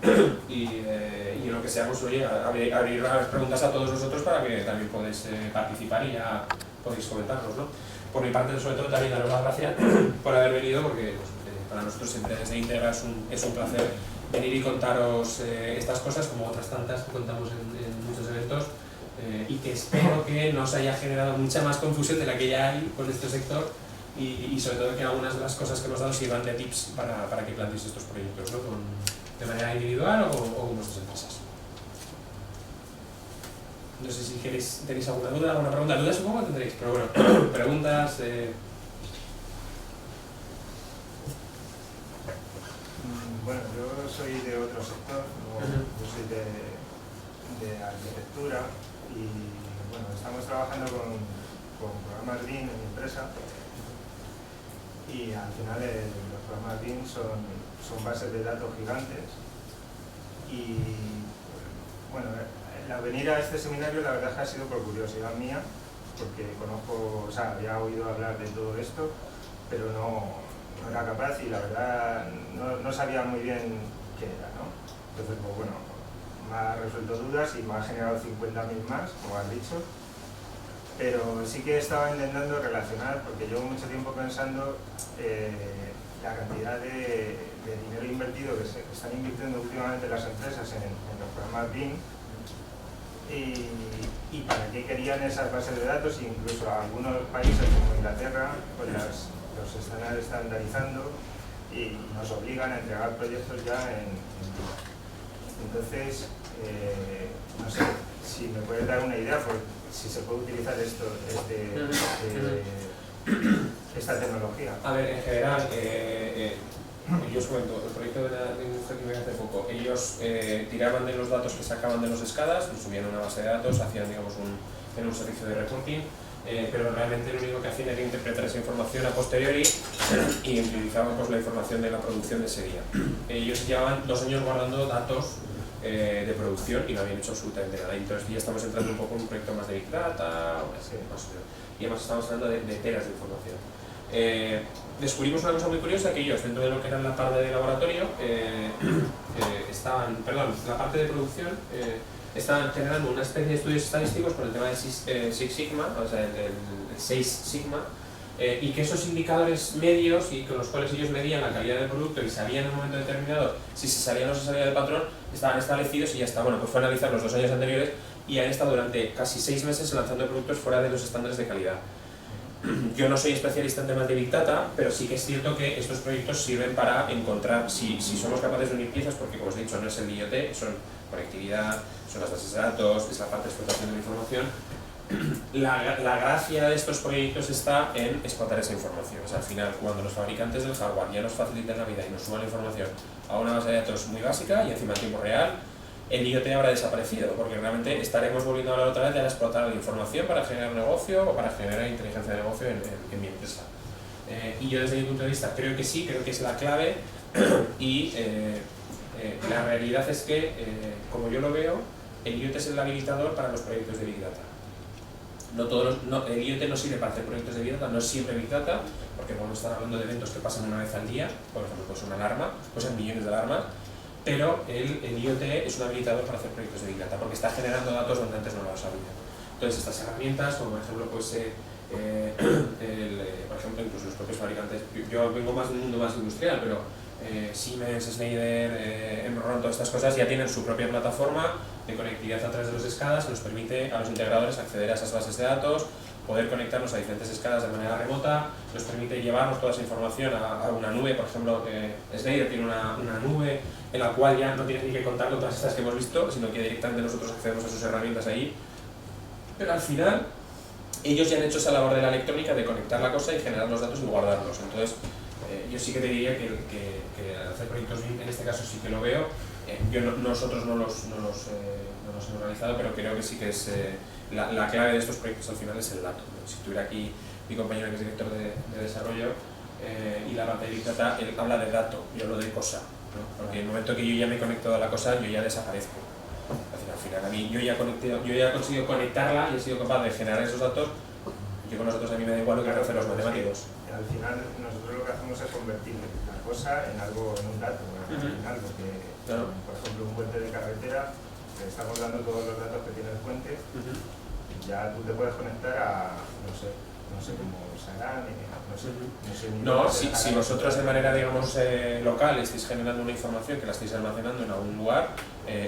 en lo que sea pues oye, abrir las preguntas a todos vosotros para que también podáis participar y ya podéis comentarnos, ¿no? Por mi parte, sobre todo, también daros las gracias por haber venido, porque pues, para nosotros siempre desde Integra es un placer venir y contaros estas cosas, como otras tantas que contamos en muchos eventos, y que espero que no os haya generado mucha más confusión de la que ya hay con este sector, y sobre todo que algunas de las cosas que hemos dado sirvan de tips para que planteéis estos proyectos, ¿no? De manera individual o con vuestras empresas. No sé si tenéis alguna duda, alguna pregunta. Dudas supongo que tendréis, pero bueno, preguntas. Bueno, yo soy de otro sector, yo soy de arquitectura y bueno, estamos trabajando con programas BIM en mi empresa y al final los programas BIM son bases de datos gigantes y bueno, venir a este seminario la verdad es que ha sido por curiosidad mía, porque conozco, o sea, había oído hablar de todo esto, pero no era capaz y la verdad no sabía muy bien qué era, ¿no? Entonces, pues bueno, me ha resuelto dudas y me ha generado 50.000 más, como has dicho, pero sí que estaba intentando relacionar, porque llevo mucho tiempo pensando la cantidad de dinero invertido que están invirtiendo últimamente las empresas en los programas BIM y para qué querían esas bases de datos, e incluso algunos países como Inglaterra pues los están estandarizando y nos obligan a entregar proyectos ya entonces no sé si me puedes dar una idea por si se puede utilizar esta tecnología. A ver, en general Yo os cuento, el proyecto de la industria química hace poco, ellos tiraban de los datos que sacaban de los escadas, los subían a una base de datos, hacían digamos en un servicio de reporting, pero realmente lo único que hacían era interpretar esa información a posteriori y utilizaban pues, la información de la producción de ese día. Ellos llevaban 2 años guardando datos de producción y no habían hecho absolutamente nada. Entonces ya estamos entrando un poco en un proyecto más de Big Data, y además estamos hablando de teras de información. Descubrimos una cosa muy curiosa, que ellos dentro de lo que era la parte de laboratorio la parte de producción estaban generando una especie de estudios estadísticos con el tema del Six Sigma, o sea el 6 Sigma, y que esos indicadores medios y con los cuales ellos medían la calidad del producto y sabían en un momento determinado si se salía o no se salía del patrón, estaban establecidos y ya está. Bueno, pues fue a analizar los 2 años anteriores y han estado durante casi 6 meses lanzando productos fuera de los estándares de calidad. Yo no soy especialista en temas de Big Data, pero sí que es cierto que estos proyectos sirven para encontrar si somos capaces de unir piezas, porque como os he dicho, no es el IoT, son conectividad, son las bases de datos, es la parte de explotación de la información. La gracia de estos proyectos está en explotar esa información. O sea, al final, cuando los fabricantes del hardware ya nos facilitan la vida y nos suban la información a una base de datos muy básica y encima en tiempo real, el IoT habrá desaparecido, porque realmente estaremos volviendo a hablar otra vez de la explotar la información para generar negocio o para generar inteligencia de negocio en mi empresa. Y yo desde mi punto de vista creo que sí, creo que es la clave y la realidad es que, como yo lo veo, el IoT es el habilitador para los proyectos de Big Data. El IoT no sirve para hacer proyectos de Big Data, no es siempre Big Data, porque podemos estar hablando de eventos que pasan una vez al día, por ejemplo, pues una alarma, pues hay millones de alarmas, pero el IoT es un habilitador para hacer proyectos de Big Data, porque está generando datos donde antes no lo había. Entonces estas herramientas, como por ejemplo, pues, por ejemplo, incluso los propios fabricantes, yo vengo más de un mundo más industrial, pero Siemens, Schneider, Emron, todas estas cosas ya tienen su propia plataforma de conectividad a través de los escadas que nos permite a los integradores acceder a esas bases de datos, poder conectarnos a diferentes escalas de manera remota, nos permite llevarnos toda esa información a una nube. Por ejemplo, Schneider tiene una nube en la cual ya no tienes ni que contar todas estas que hemos visto, sino que directamente nosotros accedemos a sus herramientas ahí. Pero al final, ellos ya han hecho esa labor de la electrónica de conectar la cosa y generar los datos y guardarlos. Entonces, yo sí que te diría que hacer proyectos BIM, en este caso sí que lo veo. Nosotros no los hemos realizado, pero creo que sí que es la clave de estos proyectos al final es el dato. Si tuviera aquí mi compañero que es director de desarrollo y la parte de Big Data, él habla de dato, yo hablo de cosa, ¿no? Porque en el momento que yo ya me conecto a la cosa, yo ya desaparezco. Al final, a mí, yo ya he conseguido conectarla y he sido capaz de generar esos datos. Yo con los datos a mí me da igual lo que hacen los matemáticos. Al final nosotros lo que hacemos es convertir la cosa en un dato, en algo que, claro. Por ejemplo, un puente de carretera, te estamos dando todos los datos que tiene el puente, ya tú te puedes conectar a, no sé cómo será, si vosotros de manera, digamos, local estáis generando una información que la estáis almacenando en algún lugar,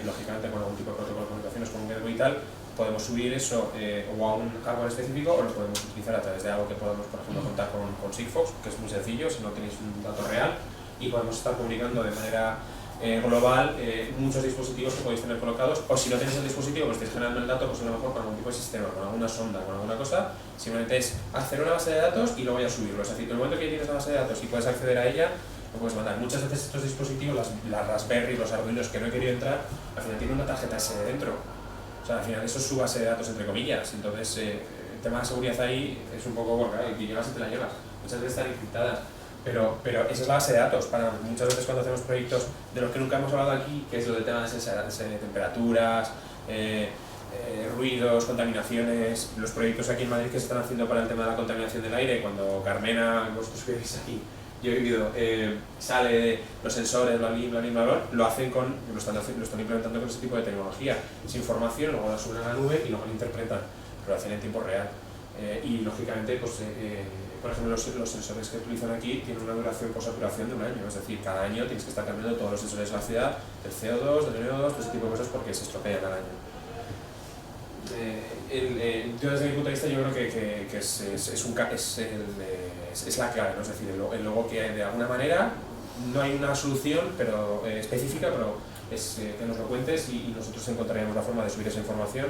lógicamente con algún tipo de protocolo de comunicaciones con un gateway y tal, podemos subir eso o a un hardware específico o lo podemos utilizar a través de algo que podemos, por ejemplo, contar con Sigfox, que es muy sencillo si no tenéis un dato real, y podemos estar publicando de manera global muchos dispositivos que podéis tener colocados, o si no tenéis el dispositivo que estáis generando el dato, pues a lo mejor con algún tipo de sistema, con alguna sonda, con alguna cosa, simplemente es hacer una base de datos y luego ya subirlo. Es decir, en el momento que tienes la base de datos y puedes acceder a ella, lo puedes mandar. Muchas veces estos dispositivos, las Raspberry, los Arduinos que no he querido entrar, al final tienen una tarjeta SD dentro. O sea, al final eso es su base de datos entre comillas, entonces el tema de seguridad ahí es un poco, bueno, y llevas y te la llevas, muchas veces están encriptadas, pero esa es la base de datos. Para muchas veces cuando hacemos proyectos de los que nunca hemos hablado aquí, que es lo del tema de temperaturas, ruidos, contaminaciones, los proyectos aquí en Madrid que se están haciendo para el tema de la contaminación del aire, cuando Carmena, vosotros que vivís aquí, yo he vivido, sale de los sensores, lo hacen lo están implementando con ese tipo de tecnología. Esa información luego la suben a la nube y luego la interpretan, pero lo hacen en tiempo real. Y lógicamente, pues, por ejemplo, los sensores que utilizan aquí tienen una duración por saturación de 1 año, es decir, cada año tienes que estar cambiando todos los sensores de la ciudad, del CO2, del NO2, todo ese tipo de cosas porque se estropean al año. Yo desde mi punto de vista yo creo que es la clave, ¿no? Es decir, luego que de alguna manera no hay una solución específica, pero es que nos lo cuentes y nosotros encontraríamos la forma de subir esa información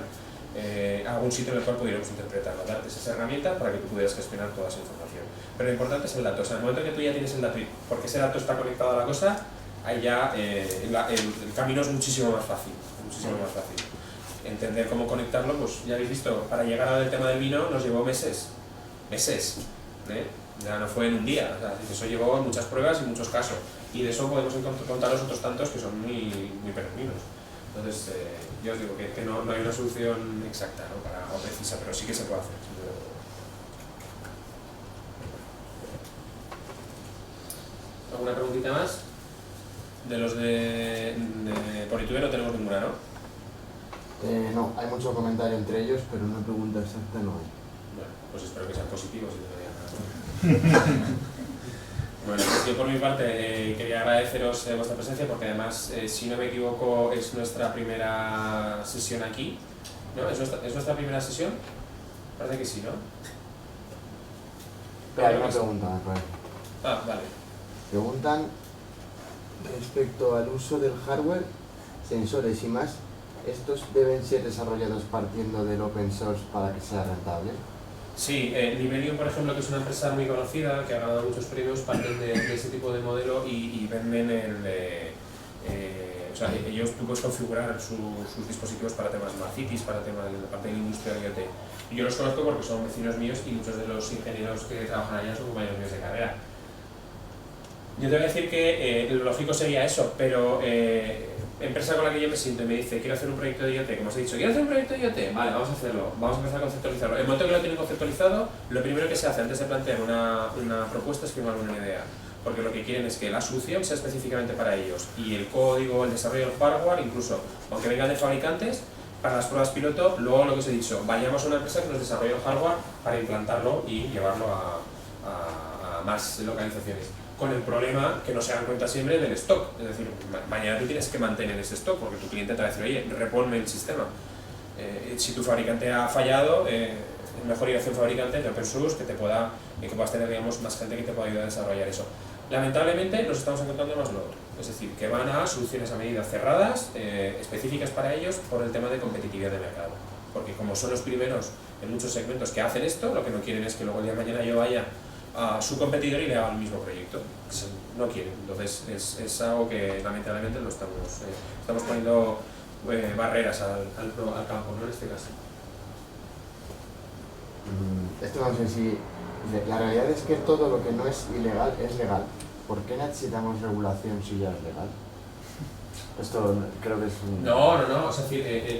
algún sitio en el cual pudiéramos interpretarlo, darte esas herramientas para que tú pudieras gestionar toda esa información. Pero lo importante es el dato, o sea, en el momento que tú ya tienes el dato y porque ese dato está conectado a la cosa, ahí ya el camino es muchísimo más fácil, Entender cómo conectarlo, pues ya habéis visto, para llegar al tema del vino nos llevó meses, ya no fue en un día, o sea, eso llevó muchas pruebas y muchos casos, y de eso podemos contaros otros tantos que son muy peregrinos. Entonces, yo os digo que no hay una solución exacta, ¿no? o precisa, pero sí que se puede hacer. ¿Alguna preguntita más? De los de por YouTube no tenemos ninguna, ¿no? No, hay mucho comentario entre ellos, pero una pregunta exacta no hay. Bueno, pues espero que sean positivos y no haya nada. Bueno, pues yo por mi parte quería agradeceros vuestra presencia porque además, si no me equivoco, es nuestra primera sesión aquí. ¿No? ¿Es nuestra primera sesión? Parece que sí, ¿no? Pero hay una pregunta, me parece. Ah, vale. Preguntan respecto al uso del hardware, sensores y más, ¿estos deben ser desarrollados partiendo del open source para que sea rentable? Sí, Liberium, por ejemplo, que es una empresa muy conocida, que ha ganado muchos premios, parten de ese tipo de modelo y venden o sea, tú puedes configurar sus dispositivos para temas Smart Cities, para temas de la parte de la industria IoT. Y yo los conozco porque son vecinos míos y muchos de los ingenieros que trabajan allá son compañeros míos de carrera. Yo te voy a decir que lo lógico sería eso, pero empresa con la que yo me siento y me dice quiero hacer un proyecto de IoT, como os he dicho, quiero hacer un proyecto de IoT, vale, vamos a hacerlo, vamos a empezar a conceptualizarlo. El momento que lo tienen conceptualizado, lo primero que se hace antes de plantear una propuesta es firmar una idea, porque lo que quieren es que la solución sea específicamente para ellos y el código, el desarrollo del hardware, incluso aunque vengan de fabricantes, para las pruebas piloto, luego lo que os he dicho, vayamos a una empresa que nos desarrolle el hardware para implantarlo y llevarlo a más localizaciones. Con el problema que no se dan cuenta siempre del stock, es decir, mañana tú tienes que mantener ese stock porque tu cliente te va a decir, oye, reponme el sistema. Si tu fabricante ha fallado, es mejor ir hacia un fabricante de open source que puedas tener, digamos, más gente que te pueda ayudar a desarrollar eso. Lamentablemente nos estamos encontrando más lo otro, es decir, que van a soluciones a medida cerradas, específicas para ellos por el tema de competitividad de mercado. Porque como son los primeros en muchos segmentos que hacen esto, lo que no quieren es que luego el día de mañana yo vaya a su competidor y le haga el mismo proyecto. No quieren. Entonces es algo que lamentablemente lo estamos poniendo barreras al campo, ¿no? En este caso. Esto no sé si... La realidad es que todo lo que no es ilegal es legal. ¿Por qué necesitamos regulación si ya es legal? Esto creo que es un... No, o sea,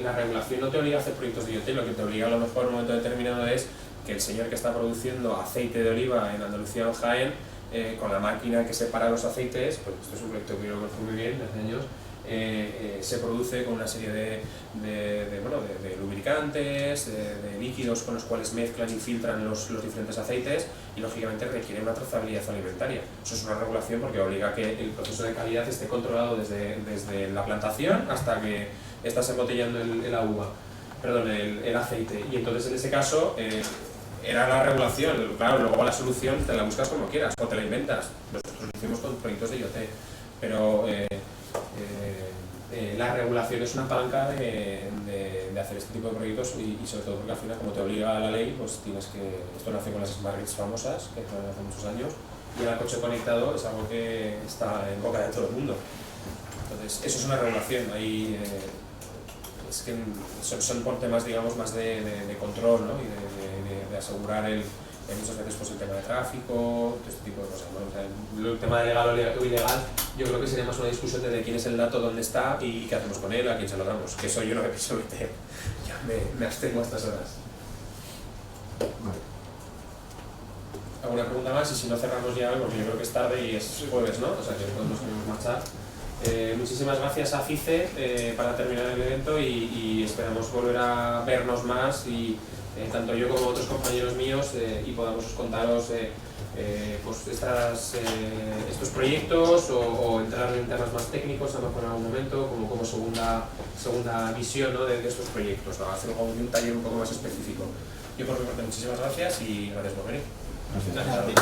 la regulación no te obliga a hacer proyectos de IoT, lo que te obliga a lo mejor en un momento determinado es que el señor que está produciendo aceite de oliva en Andalucía o en Jaén, con la máquina que separa los aceites, pues esto es un proyecto que yo conozco muy bien desde años, se produce con una serie de lubricantes, de líquidos con los cuales mezclan y filtran los diferentes aceites y lógicamente requiere una trazabilidad alimentaria. Eso es una regulación porque obliga a que el proceso de calidad esté controlado desde la plantación hasta que estás embotellando el aceite. Y entonces en ese caso era la regulación, claro, luego la solución te la buscas como quieras o te la inventas. Nosotros lo hicimos con proyectos de IoT, pero la regulación es una palanca de hacer este tipo de proyectos y sobre todo porque al final, como te obliga la ley, pues tienes que... Esto nace con las Smart Grids famosas, que fueron hace muchos años, y el coche conectado es algo que está en boca de todo el mundo. Entonces, eso es una regulación. Ahí, es que son por temas, digamos, más de control, ¿no? Y de asegurar muchas veces pues, el tema de tráfico, todo este tipo de cosas, ¿no? O sea, el tema de legal o ilegal, yo creo que sería más una discusión de quién es el dato, dónde está y qué hacemos con él, a quién se lo damos. Que eso yo no me pienso meter, ya me abstengo a estas horas. Vale. ¿Alguna pregunta más? Y si no cerramos ya, porque yo creo que es tarde y es jueves, ¿no? O sea que podemos marchar. Muchísimas gracias a FICE para terminar el evento y esperamos volver a vernos más y tanto yo como otros compañeros míos y podamos contaros pues estos proyectos o entrar en temas más técnicos a lo mejor en algún momento como segunda visión, ¿no? de estos proyectos, ¿no? Hacer un taller un poco más específico. Yo por mi parte muchísimas gracias y gracias por venir. Gracias.